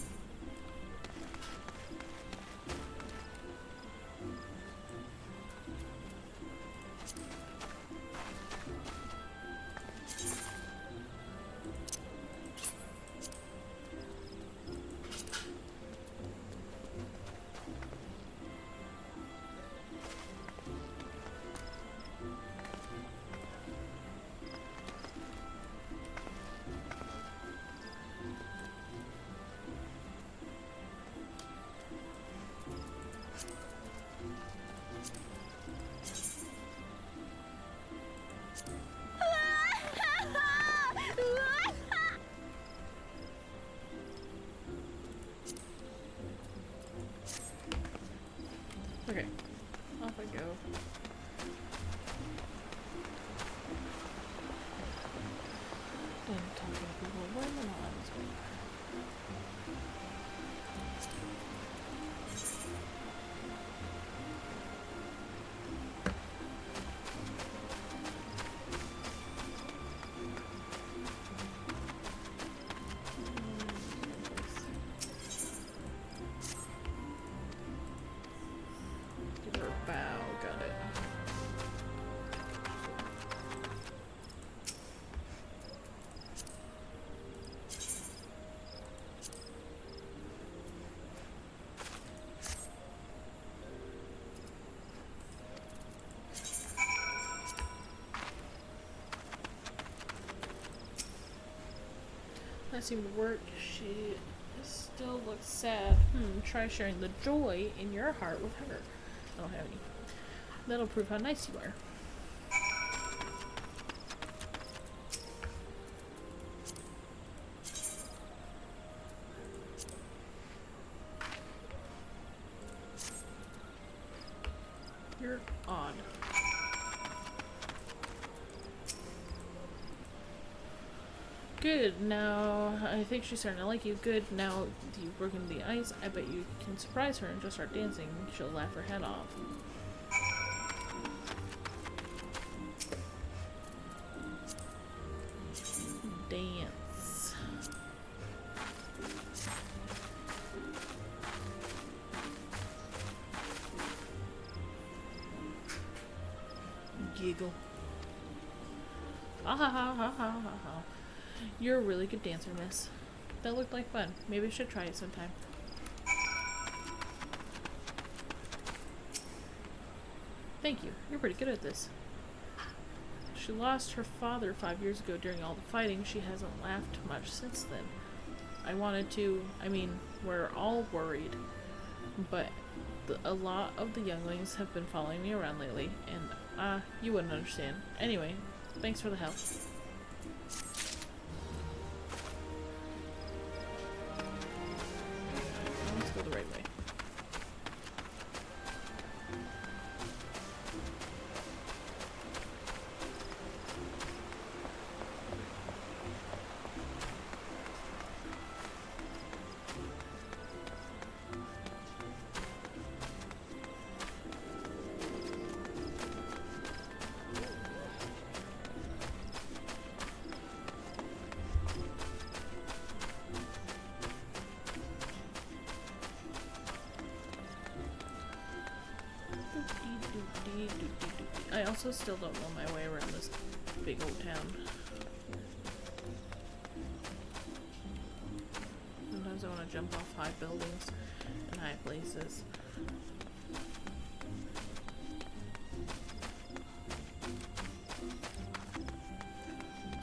Okay, off I go. Done talking to people. Where am I not on this one? Give her a bow. Got it. That seemed to work. She still looks sad. Try sharing the joy in your heart with her. I don't have any. That'll prove how nice you are. You're odd. Good, now I think she's starting to like you. Good, now you've broken the ice. I bet you can surprise her and just start dancing. She'll laugh her head off. Dance. Giggle. Ah ha ha ha ha ha ha. You're a really good dancer, miss. That looked like fun. Maybe I should try it sometime. Thank you. You're pretty good at this. She lost her father 5 years ago during all the fighting. She hasn't laughed much since then. I mean, we're all worried. But a lot of the younglings have been following me around lately. And, you wouldn't understand. Anyway, thanks for the help. Let's go the right way. I also still don't know my way around this big old town. Sometimes I want to jump off high buildings and high places.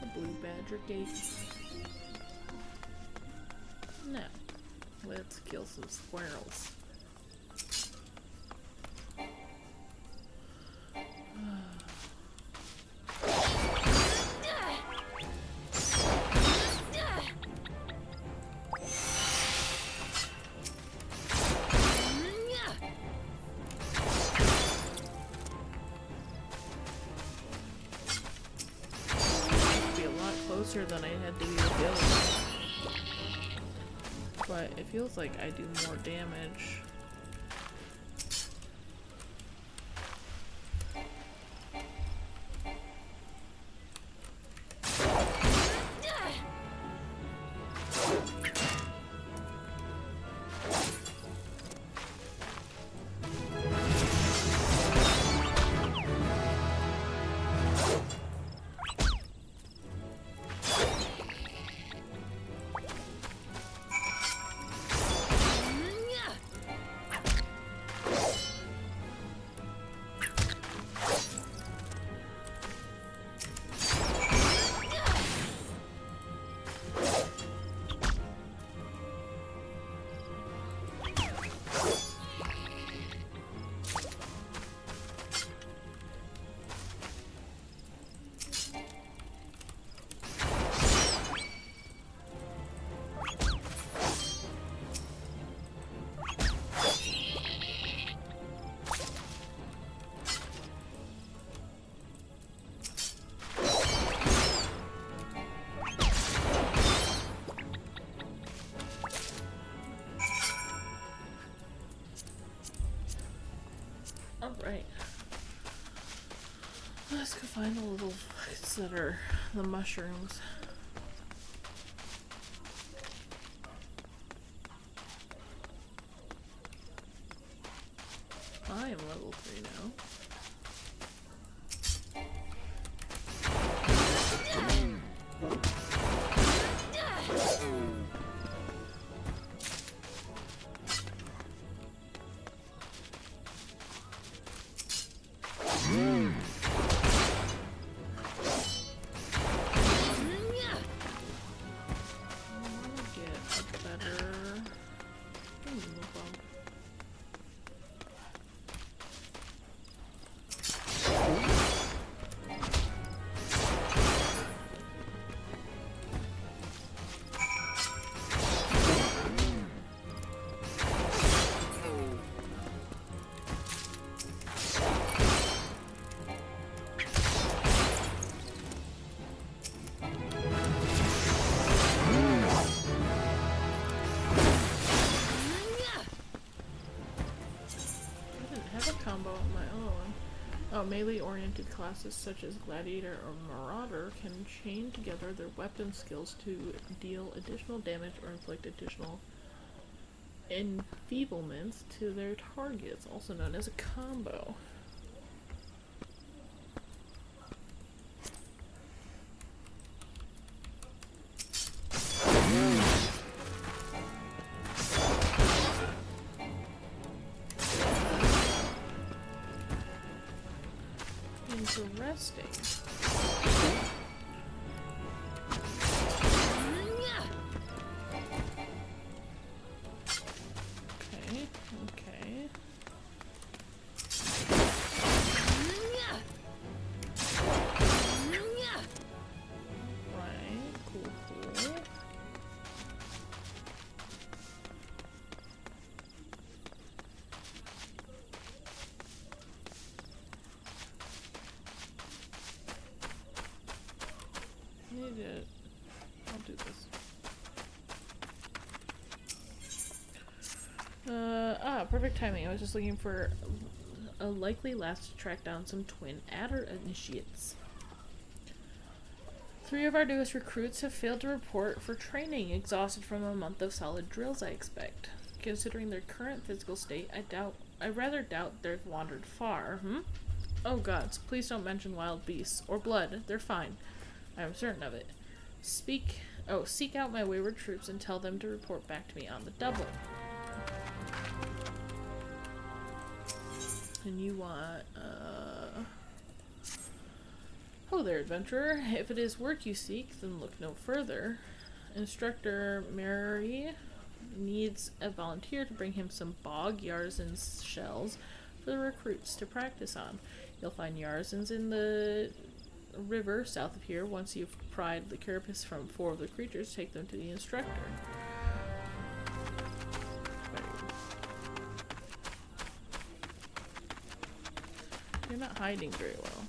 The Blue Badger Gate. Now, let's kill some squirrels. Than I had to be with, but it feels like I do more damage. Alright. Let's go find the little fights that are the mushrooms. I am level 3 now. Melee-oriented classes such as Gladiator or Marauder can chain together their weapon skills to deal additional damage or inflict additional enfeeblements to their targets, also known as a combo. Interesting. Okay, okay. Right, cool, cool. I'll do this. Perfect timing. I was just looking for a likely last to track down some twin adder initiates. 3 of our newest recruits have failed to report for training, exhausted from a month of solid drills, I expect. Considering their current physical state, I rather doubt they've wandered far. Oh gods, please don't mention wild beasts or blood. They're fine. I am certain of it. Seek out my wayward troops and tell them to report back to me on the double. And you want, Hello there, adventurer. If it is work you seek, then look no further. Instructor Mary needs a volunteer to bring him some bog yarzans shells for the recruits to practice on. You'll find yarzans in the river south of here. Once you've pried the carapace from 4 of the creatures, take them to the instructor. You're not hiding very well.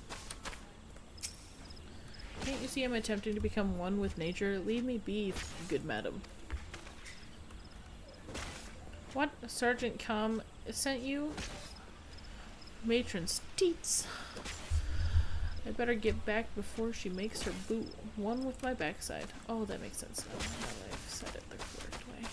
Can't you see I'm attempting to become one with nature? Leave me be, good madam. What? Sergeant Com sent you? Matron Steets. I better get back before she makes her boot. One with my backside. Oh, that makes sense now that I've said it the correct way.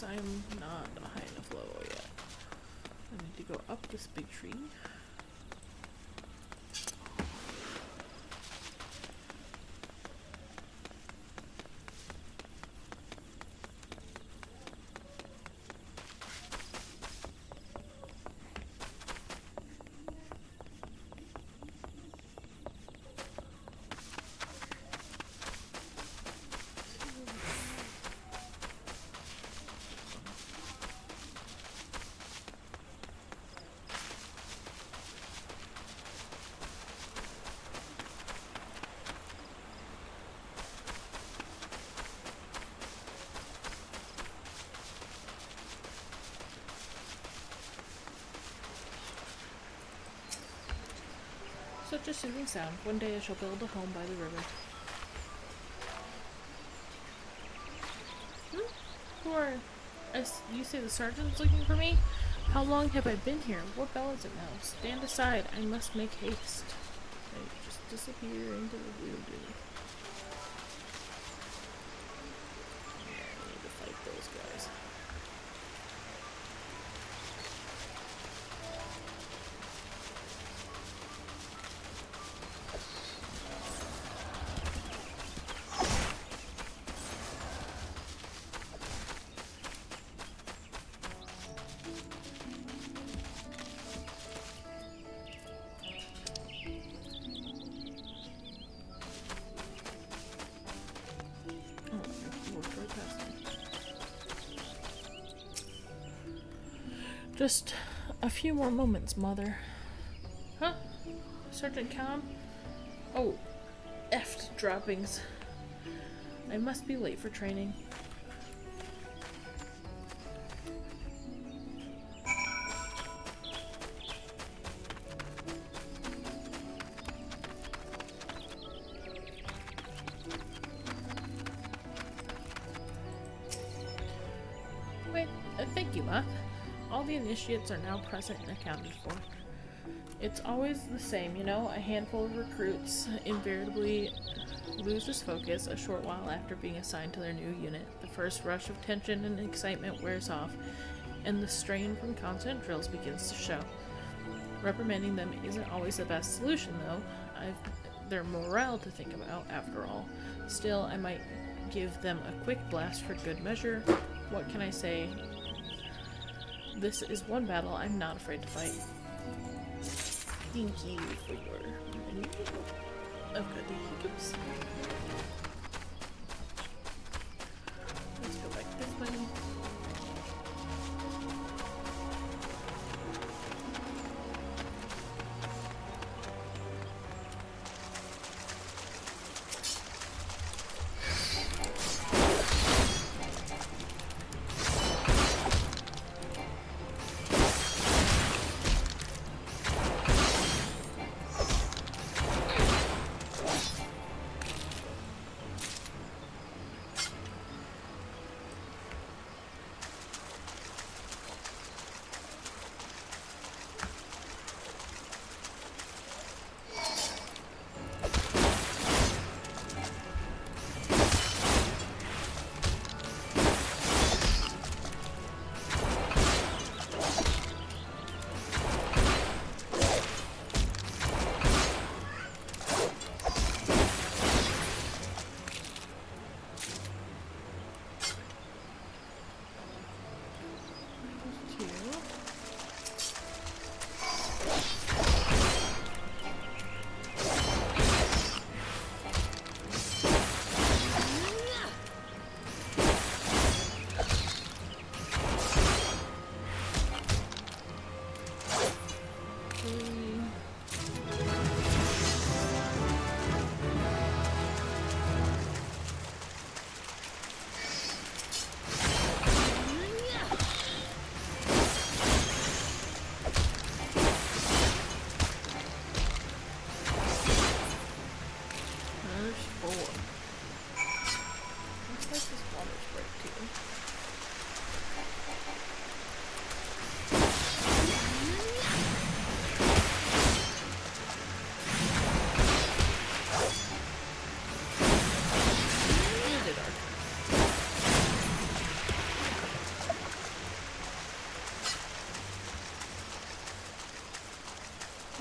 because I am not a high enough level yet. I need to go up this big tree. Such a soothing sound. One day I shall build a home by the river. Who are... you say the sergeant's looking for me? How long have I been here? What bell is it now? Stand aside. I must make haste. I just disappear into the wilderness. Yeah, I need to fight those guys. Just a few more moments, Mother. Huh? Sergeant Calm? Oh, effed droppings. I must be late for training. Wait, thank you, Ma. All the initiates are now present and accounted for. It's always the same, you know? A handful of recruits invariably loses focus a short while after being assigned to their new unit. The first rush of tension and excitement wears off, and the strain from constant drills begins to show. Reprimanding them isn't always the best solution, though. I've their morale to think about, after all. Still, I might give them a quick blast for good measure. What can I say? This is one battle I'm not afraid to fight. Thank you for your money. I've got the hiccups. Let's go back this way.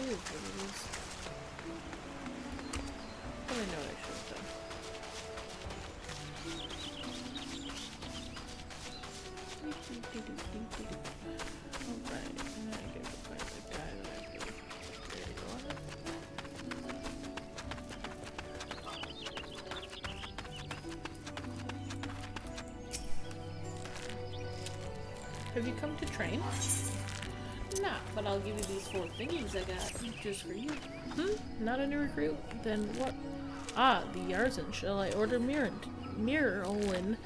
It is what it is. But I know what I should have done. Alright, and I get to find the guy that I really really want. Have you come to train? Nah, but I'll give you these 4 thingies I got just for you. Not a new recruit? Then what? Ah, the Yarzan. Shall I order Mirolin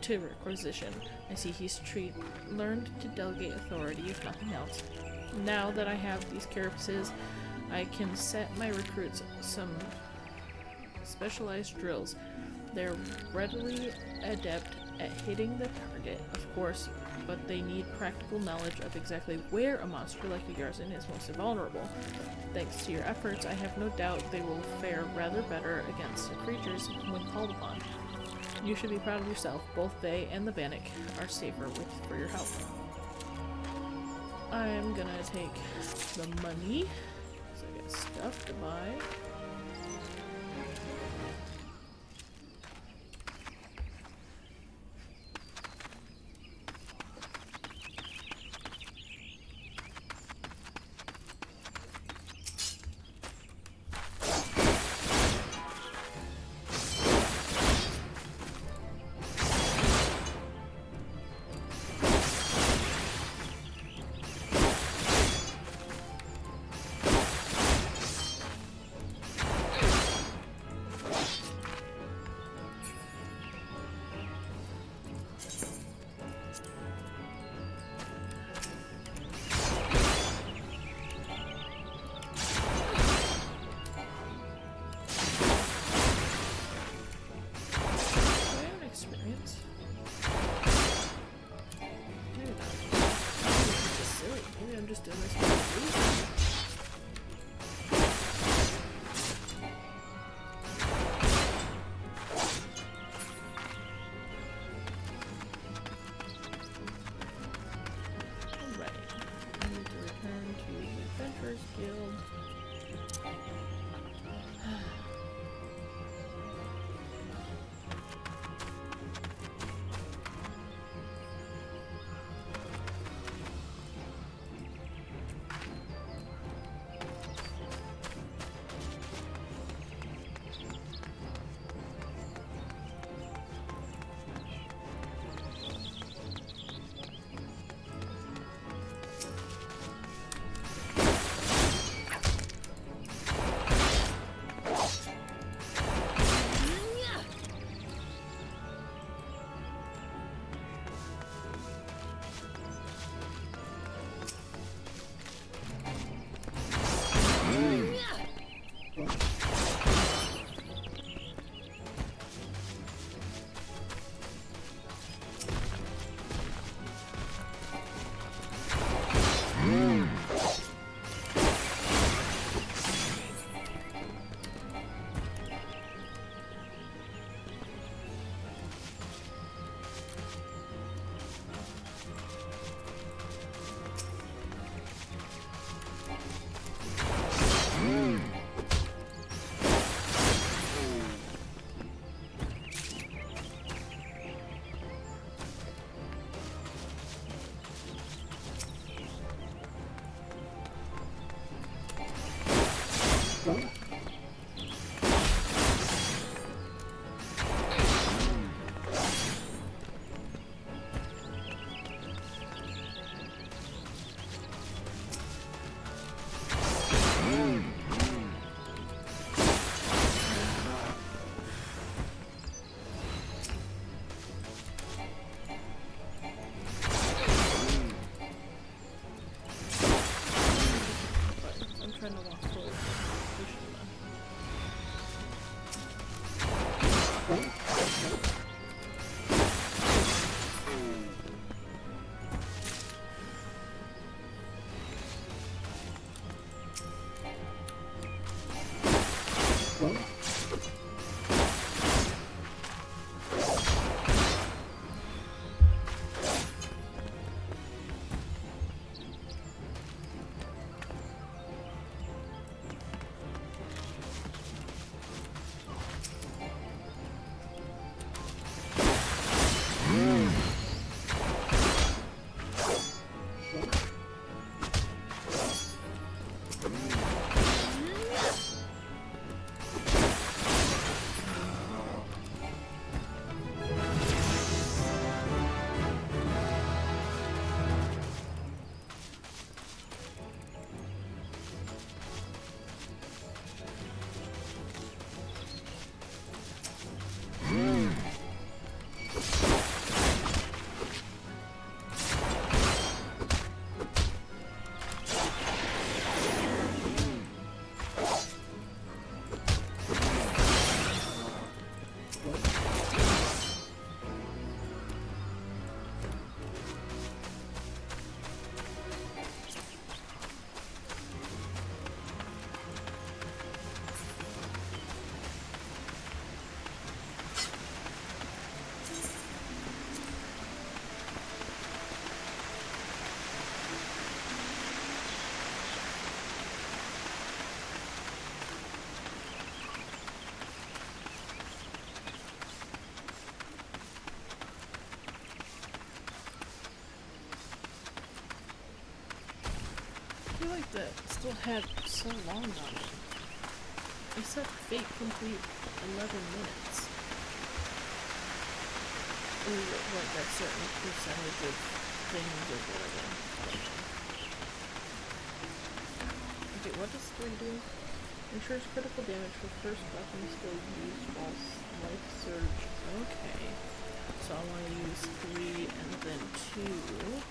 to requisition? I see he's learned to delegate authority, if nothing else. Now that I have these carapaces, I can set my recruits some specialized drills. They're readily adept at hitting the target, of course, but they need practical knowledge of exactly where a monster like the Yarzan is most vulnerable. Thanks to your efforts, I have no doubt they will fare rather better against the creatures when called upon. You should be proud of yourself. Both they and the Bannock are safer for your help. I'm gonna take the money, so I got stuff to buy. Just doing this for a reason. Alright. I need to return to the Adventurers Guild. feel like that still had so long on it. It said fate complete 11 minutes. Or like a certain percentage of things or whatever. Okay, what does 3 do? Ensures critical damage for first weapon skill used while life surge. Okay. So I want to use 3 and then 2.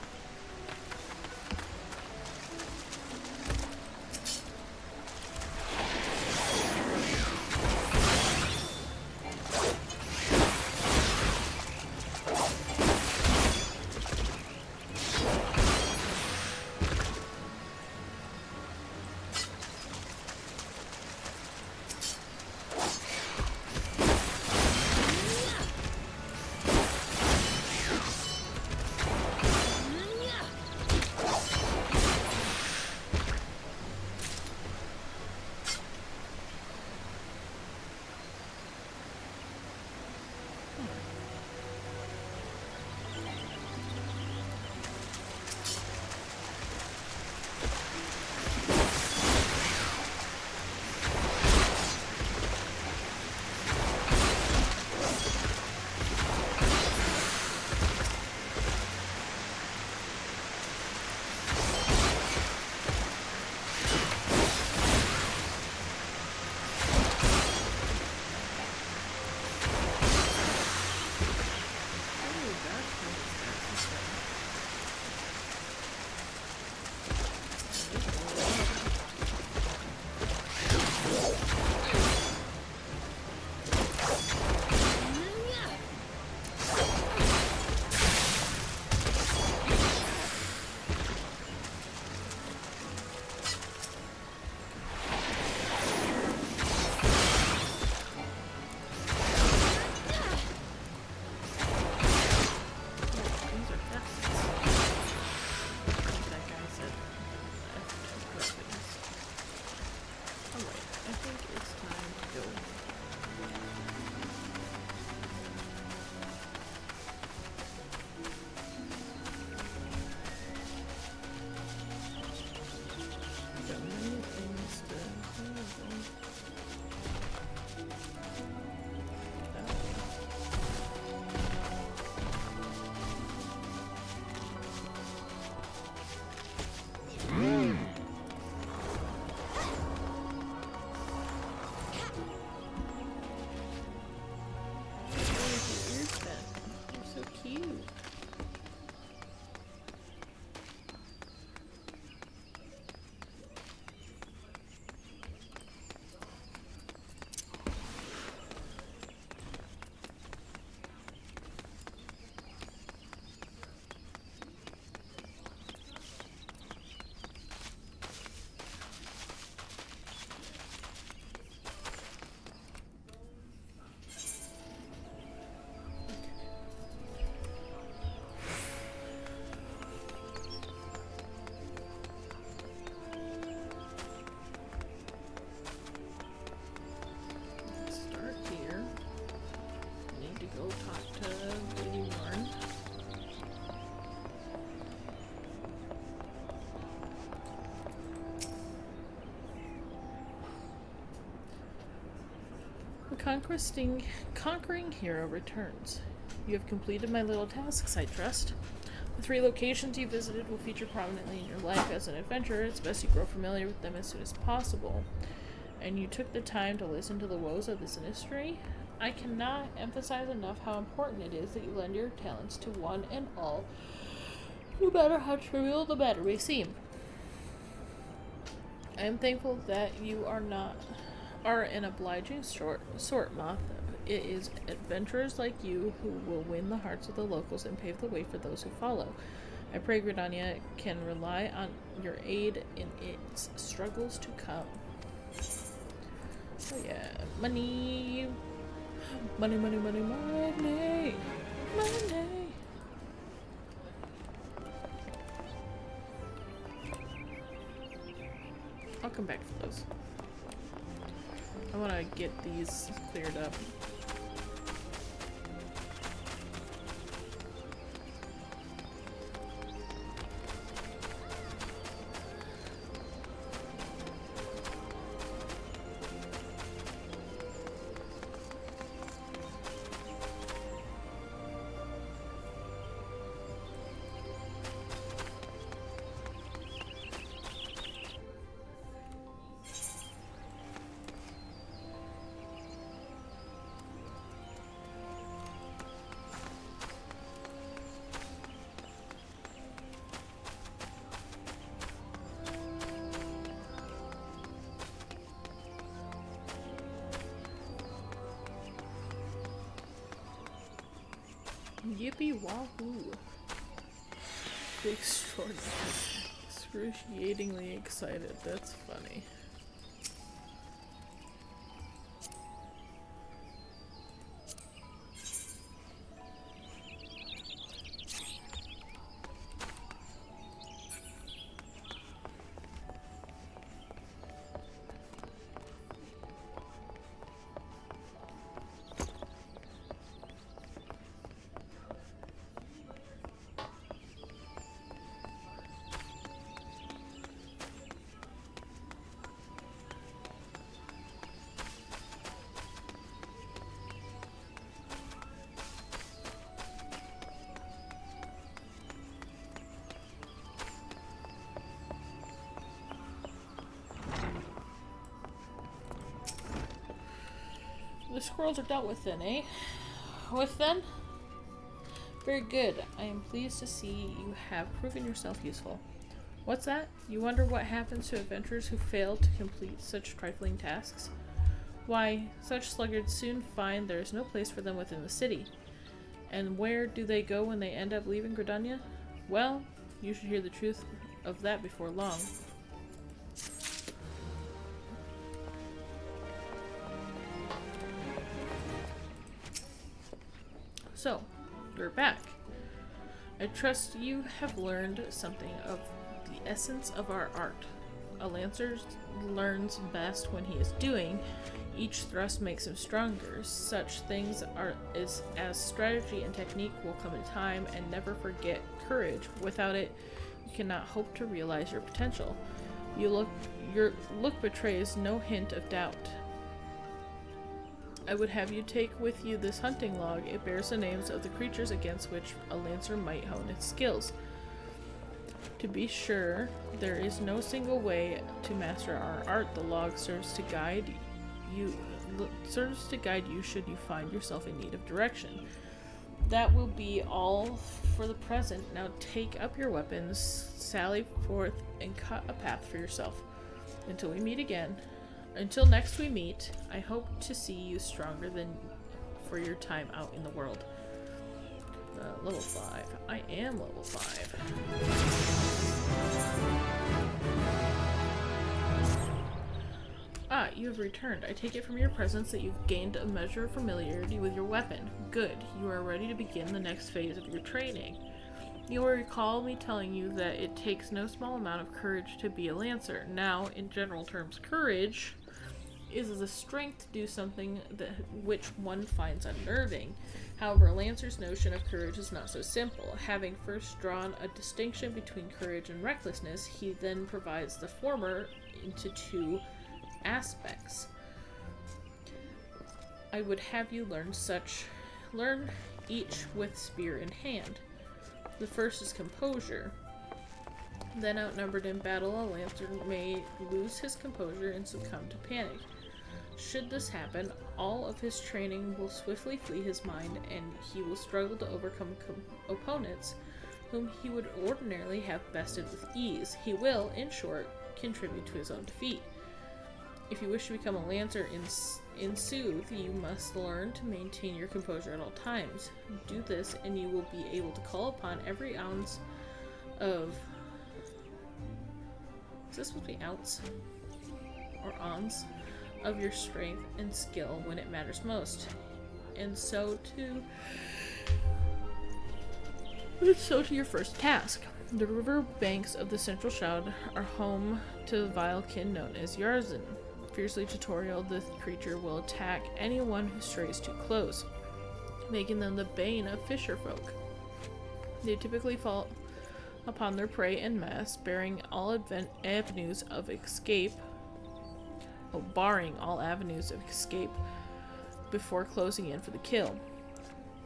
Conquering hero returns. You have completed my little tasks, I trust. The 3 locations you visited will feature prominently in your life as an adventurer. It's best you grow familiar with them as soon as possible. And you took the time to listen to the woes of this industry. I cannot emphasize enough how important it is that you lend your talents to one and all, no matter how trivial the matter may seem. I am thankful that you are an obliging sort, Moth. It is adventurers like you who will win the hearts of the locals and pave the way for those who follow. I pray Gridania can rely on your aid in its struggles to come. So yeah, money. Money, money, money, money. Money. I'll come back for those. I want to get these cleared up. Yippee wahoo. Extraordinary. Excruciatingly excited. That's funny. The squirrels are dealt with then, eh? With then? Very good. I am pleased to see you have proven yourself useful. What's that? You wonder what happens to adventurers who fail to complete such trifling tasks? Why, such sluggards soon find there is no place for them within the city. And where do they go when they end up leaving Gridania? Well, you should hear the truth of that before long. So, you're back. I trust you have learned something of the essence of our art. A lancer learns best when he is doing. Each thrust makes him stronger. Such things as strategy and technique will come in time, and never forget courage. Without it, you cannot hope to realize your potential. Your look betrays no hint of doubt. I would have you take with you this hunting log. It bears the names of the creatures against which a lancer might hone its skills. To be sure, there is no single way to master our art. The log serves to guide you should you find yourself in need of direction. That will be all for the present. Now take up your weapons, sally forth, and cut a path for yourself. Until next we meet, I hope to see you stronger than for your time out in the world. Level 5. I am level 5. Ah, you have returned. I take it from your presence that you've gained a measure of familiarity with your weapon. Good. You are ready to begin the next phase of your training. You will recall me telling you that it takes no small amount of courage to be a lancer. Now, in general terms, courage is the strength to do something which one finds unnerving. However, a lancer's notion of courage is not so simple. Having first drawn a distinction between courage and recklessness, he then provides the former into two aspects. I would have you learn each with spear in hand. The first is composure. Then, outnumbered in battle, a lancer may lose his composure and succumb to panic. Should this happen, all of his training will swiftly flee his mind, and he will struggle to overcome opponents whom he would ordinarily have bested with ease. He will, in short, contribute to his own defeat. If you wish to become a lancer in sooth, you must learn to maintain your composure at all times. Do this, and you will be able to call upon every ounce of... Is this supposed to be ounce? Or ounce? Of your strength and skill when it matters most. And so to your first task. The river banks of the Central Shroud are home to the vile kin known as Yarzin. Fiercely tutorial, the creature will attack anyone who strays too close, making them the bane of fisher folk. They typically fall upon their prey en masse, barring all avenues of escape before closing in for the kill.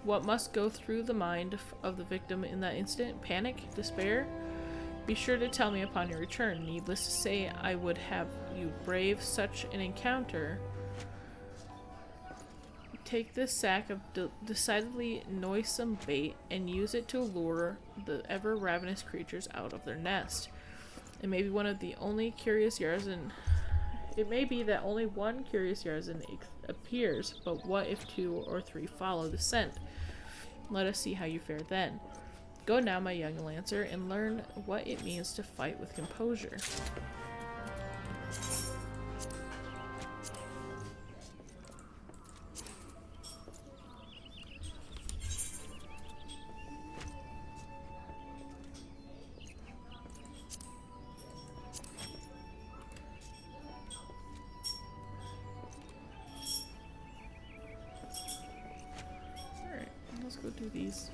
What must go through the mind of the victim in that instant? Panic? Despair? Be sure to tell me upon your return. Needless to say, I would have you brave such an encounter. Take this sack of decidedly noisome bait and use it to lure the ever-ravenous creatures out of their nest. It may be that only one curious Yarzin appears, but what if 2 or 3 follow the scent? Let us see how you fare then. Go now, my young lancer, and learn what it means to fight with composure. Alright, let's go do these.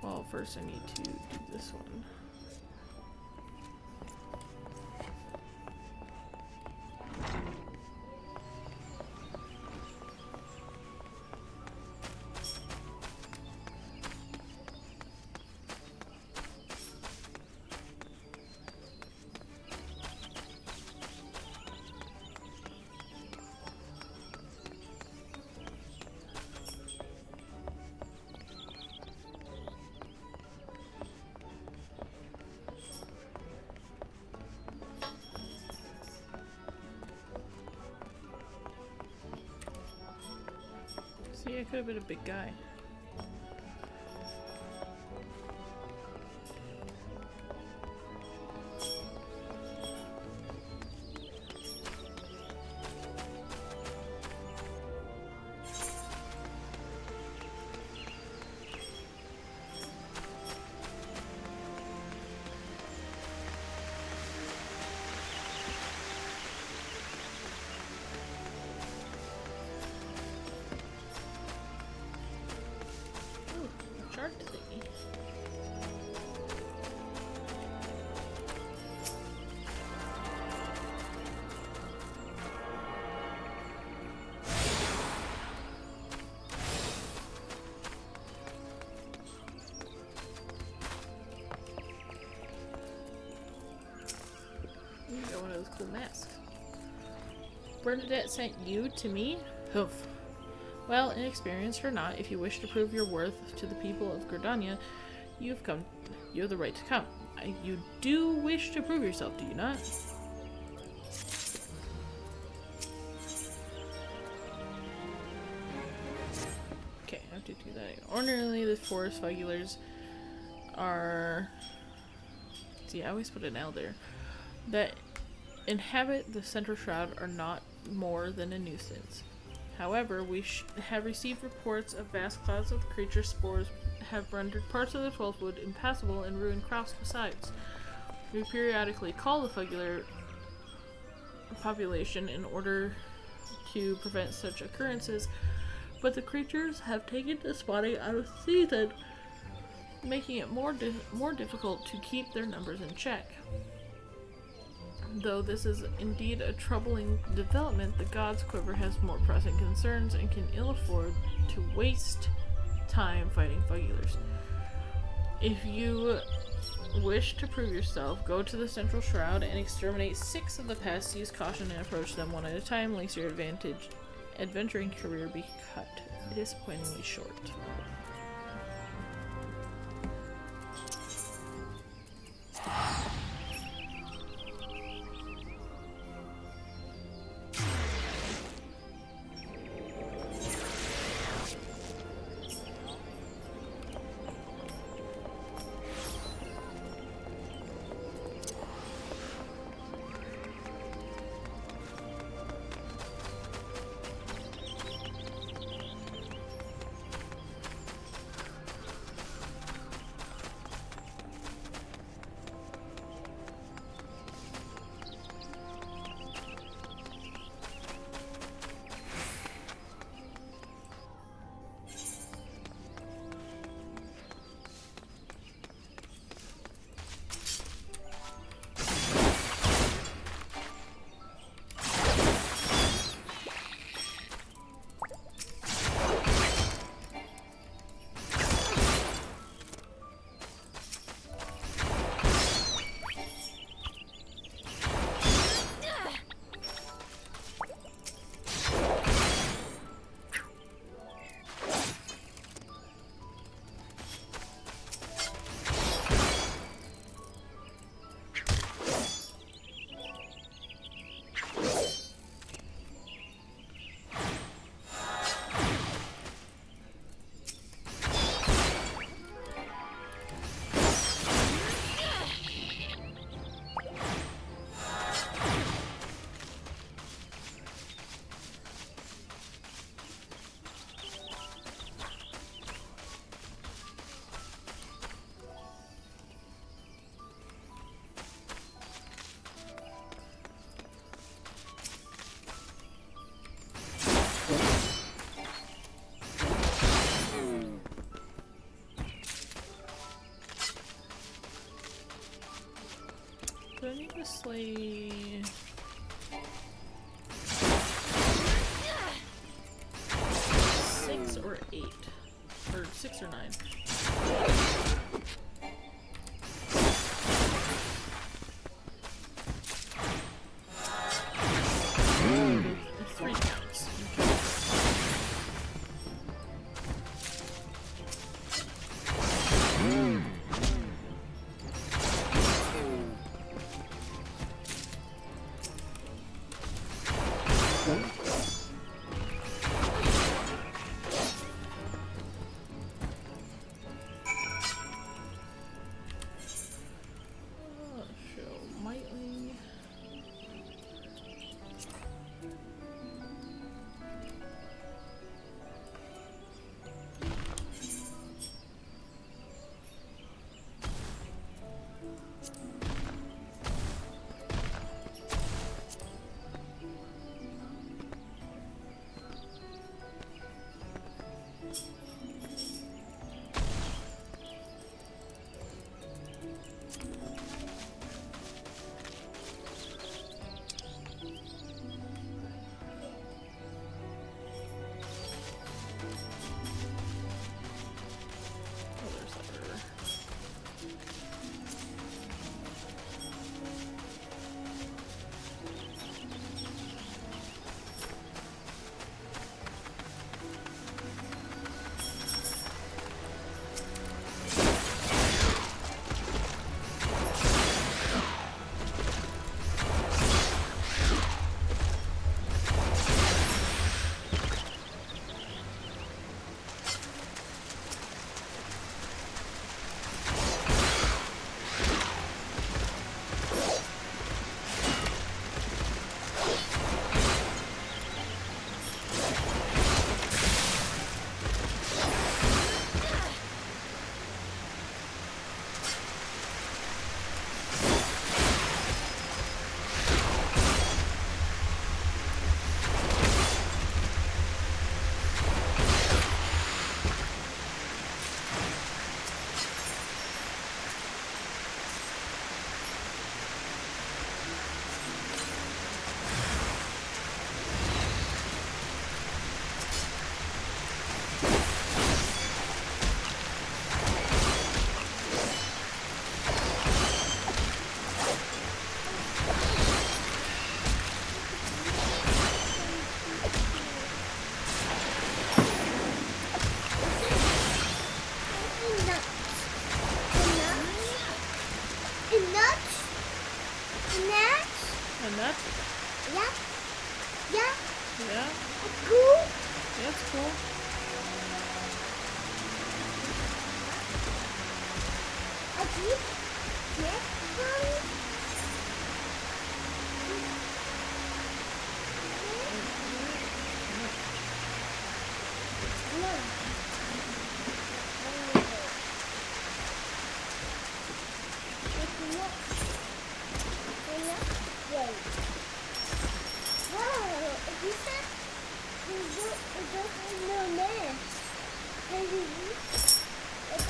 Well, first I need to do this one. See, I could have been a big guy. Shark thingy. You got one of those cool masks. Bernadette sent you to me? Hoof. Well, inexperienced or not, if you wish to prove your worth to the people of Gridania, you have the right to come. You do wish to prove yourself, do you not? Okay, I have to do that. Ordinarily, the forest fugulars are... See, I always put an L there. That inhabit the central shroud are not more than a nuisance. However, we have received reports of vast clouds of creature spores have rendered parts of the 12th wood impassable and ruined crops besides. We periodically call the fugular population in order to prevent such occurrences, but the creatures have taken to spawning out of season, making it more difficult to keep their numbers in check. Though this is indeed a troubling development, the God's Quiver has more pressing concerns and can ill afford to waste time fighting fugulars. If you wish to prove yourself, go to the Central Shroud and exterminate 6 of the pests. Use caution and approach them one at a time, lest your adventuring career be cut disappointingly short. Do I need to slay... 6 or 8? Or 6 or 9? Three counts.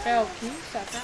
Oh, can you stop that?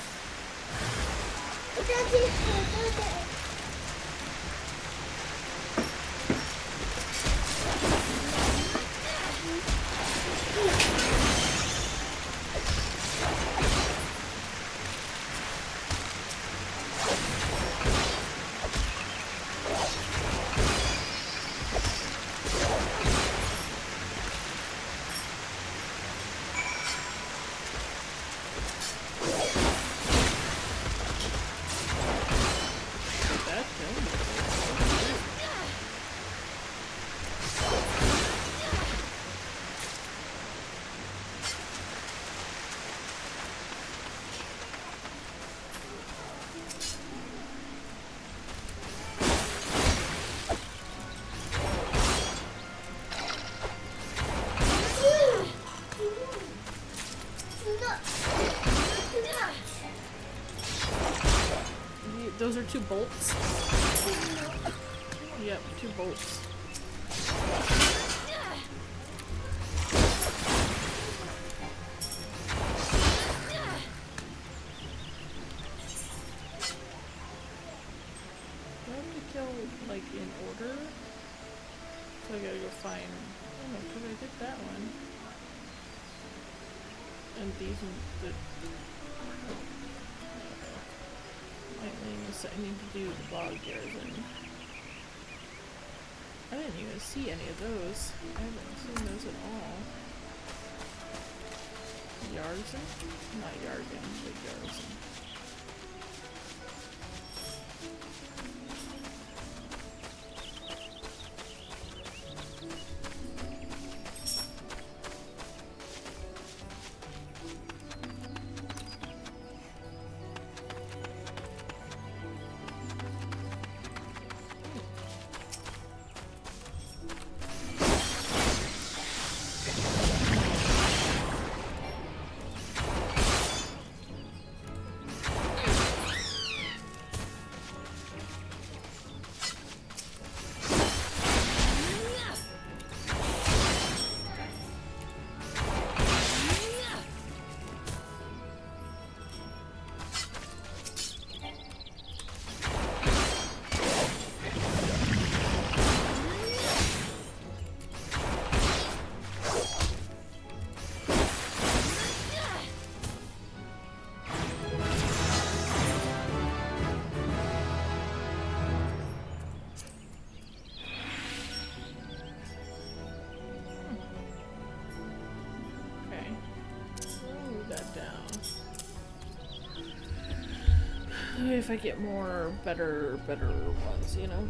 Those are 2 bolts. Yep, 2 bolts. I have to kill, like, in order? So I gotta go find... Oh no, because I did that one. And these are the... I need to do the bog garrison. I didn't even see any of those. I haven't seen those at all. Yarzen? Not Yargan, but Yarzen. If I get more better ones, you know.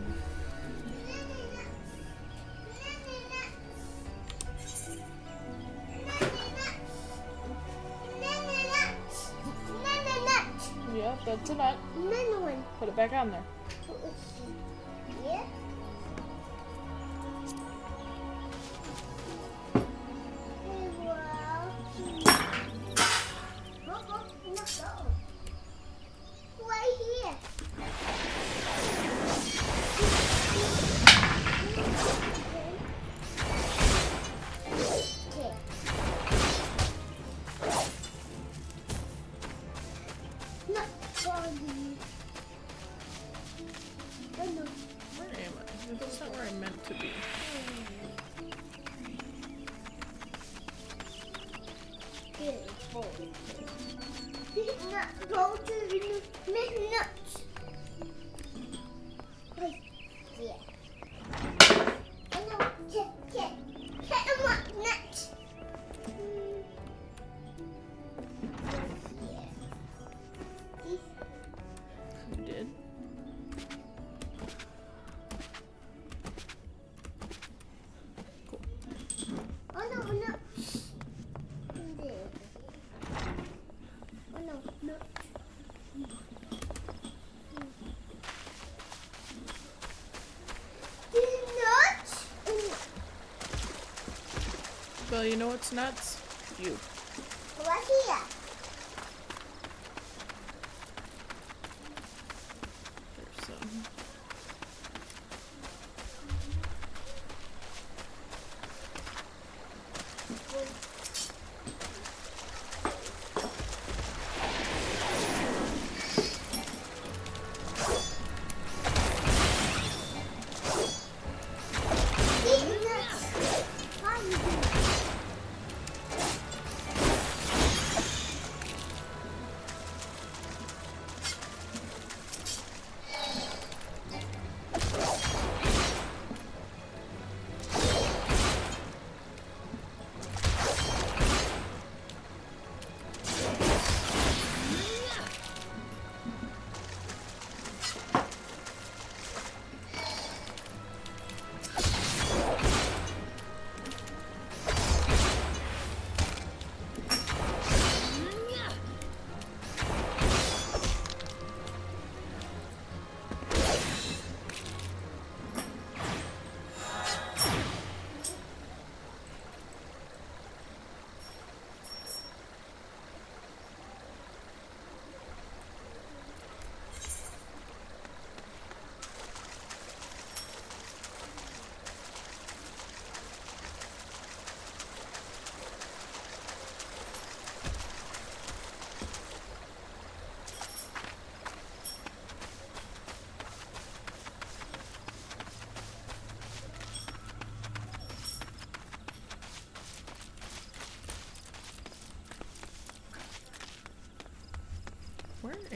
Yep, that's a nut. Another one. Put it back on there. Yeah. Where am I? This is not where I'm meant to be. Go to the nuts. Yeah. Oh no, get them up, nuts. You did? Oh no, no. Oh no, no. Nuts? Well, you know what's nuts? You. Right here. There's some.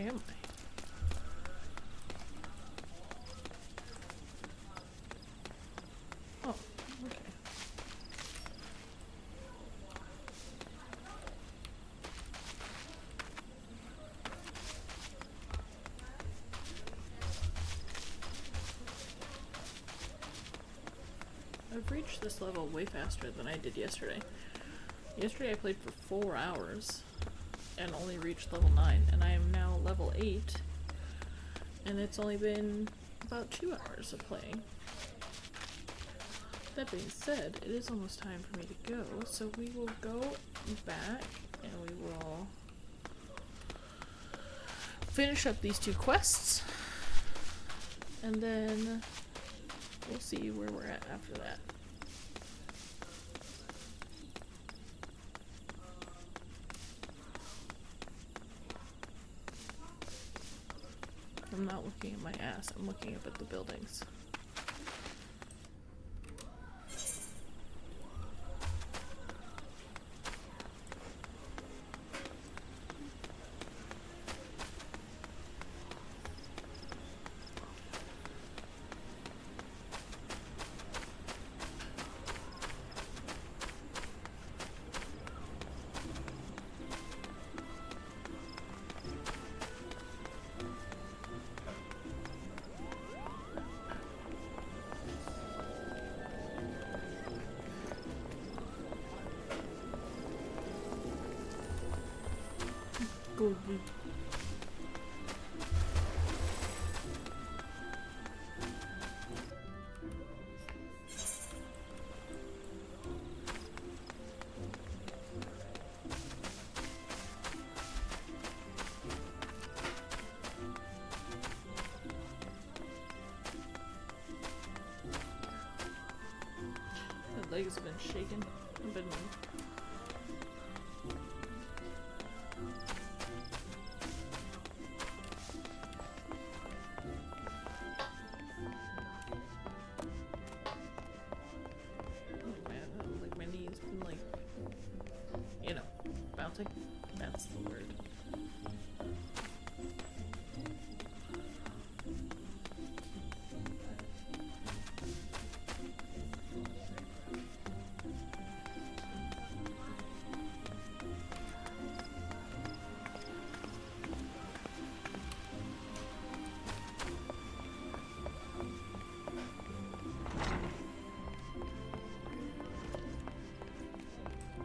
am I? Oh, okay. I've reached this level way faster than I did yesterday. Yesterday I played for 4 hours and only reached level 9, and I am now level 8, and it's only been about 2 hours of playing. That being said, it is almost time for me to go, so we will go back and we will finish up these 2 quests, and then we'll see where we're at after that. I'm not looking at my ass, I'm looking up at the buildings. Good. My legs have been shaking. I've been bouncing. That's the word.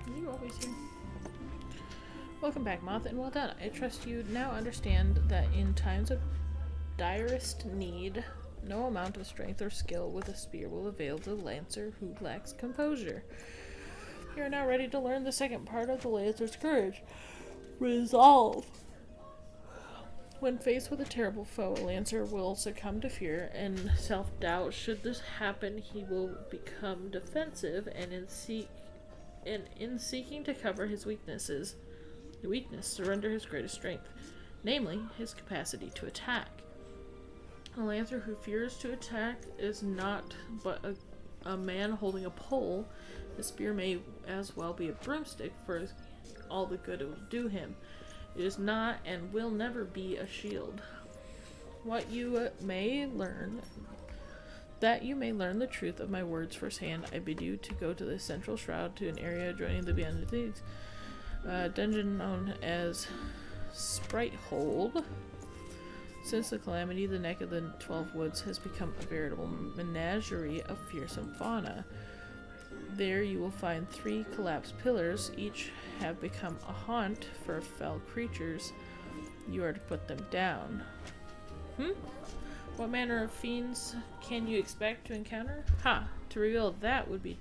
Are you always here? Welcome back, Moth, and well done. I trust you now understand that in times of direst need, no amount of strength or skill with a spear will avail the lancer who lacks composure. You are now ready to learn the second part of the lancer's courage. Resolve. When faced with a terrible foe, a lancer will succumb to fear and self-doubt. Should this happen, he will become defensive, and in seeking to cover his weakness, surrender his greatest strength, namely, his capacity to attack. A lancer who fears to attack is not but a man holding a pole. The spear may as well be a broomstick for all the good it will do him. It is not and will never be a shield. That you may learn the truth of my words firsthand, I bid you to go to the central shroud, to an area adjoining the Beyond the Thieves dungeon known as Spritehold. Since the calamity, the neck of the 12 Woods has become a veritable menagerie of fearsome fauna. There you will find 3 collapsed pillars. Each have become a haunt for fell creatures. You are to put them down. What manner of fiends can you expect to encounter? To reveal that would be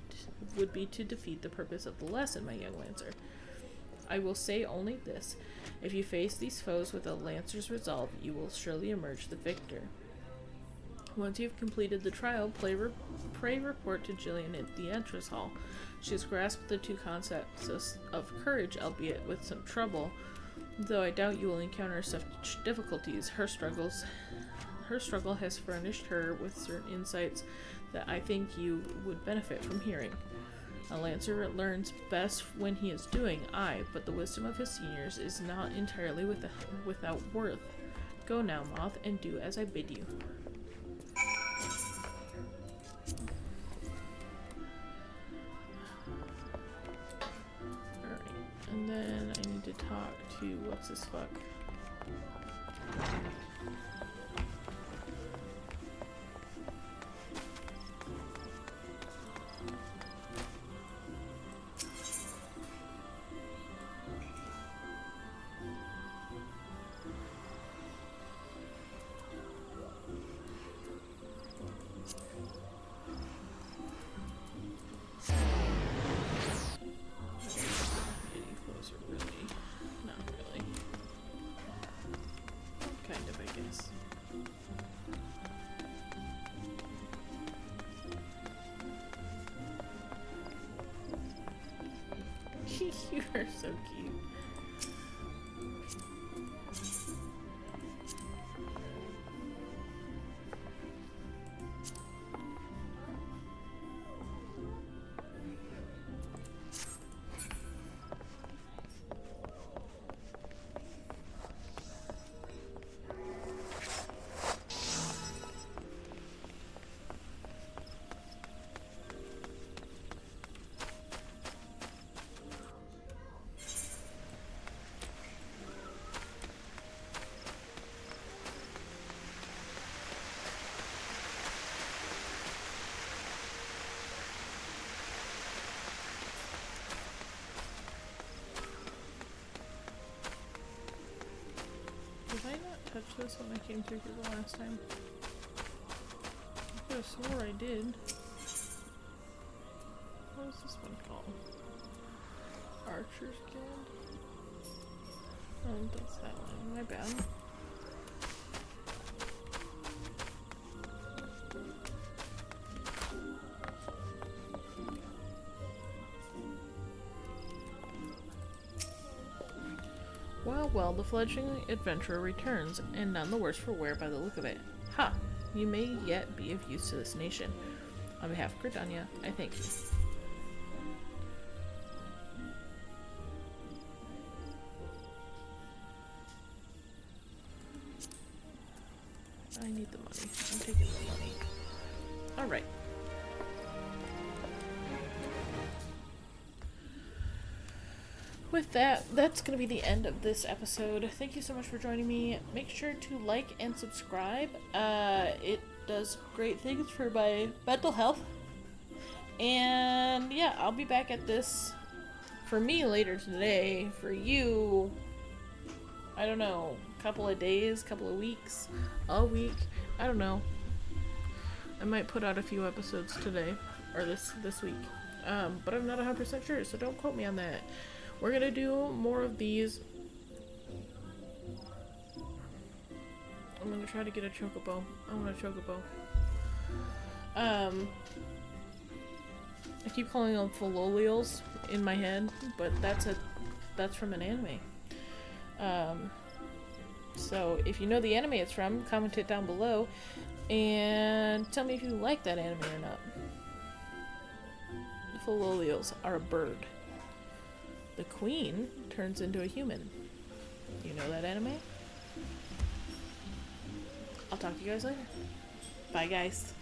to defeat the purpose of the lesson, my young lancer. I will say only this. If you face these foes with a lancer's resolve, you will surely emerge the victor. Once you have completed the trial, pray report to Jillian at the entrance hall. She has grasped the 2 concepts of courage, albeit with some trouble, though I doubt you will encounter such difficulties. Her struggle has furnished her with certain insights that I think you would benefit from hearing. A lancer learns best when he is doing, but the wisdom of his seniors is not entirely without worth. Go now, Moth, and do as I bid you. Alright, and then I need to talk to what's this fuck? Getting closer, really. Not really. Kind of, I guess. You are so cute. Did I not touch this when I came through here the last time? I could have swore I did. What is this one called? Archer's Guild? Oh, that's that one. My bad. Well, the fledgling adventurer returns, and none the worse for wear by the look of it. Ha! You may yet be of use to this nation. On behalf of Gridania, I thank you. I need the money. I'm taking the money. Alright. With that, that's going to be the end of this episode. Thank you so much for joining me. Make sure to like and subscribe. It does great things for my mental health. And yeah, I'll be back at this for me later today. For you, I don't know, couple of days, couple of weeks, a week. I don't know. I might put out a few episodes today or this week. But I'm not 100% sure, so don't quote me on that. We're gonna do more of these. I'm gonna try to get a chocobo. I want a chocobo. I keep calling them Philolials in my head, but that's from an anime. So if you know the anime it's from, comment it down below and tell me if you like that anime or not. The Philolials are a bird. The queen turns into a human. You know that anime? I'll talk to you guys later. Bye, guys.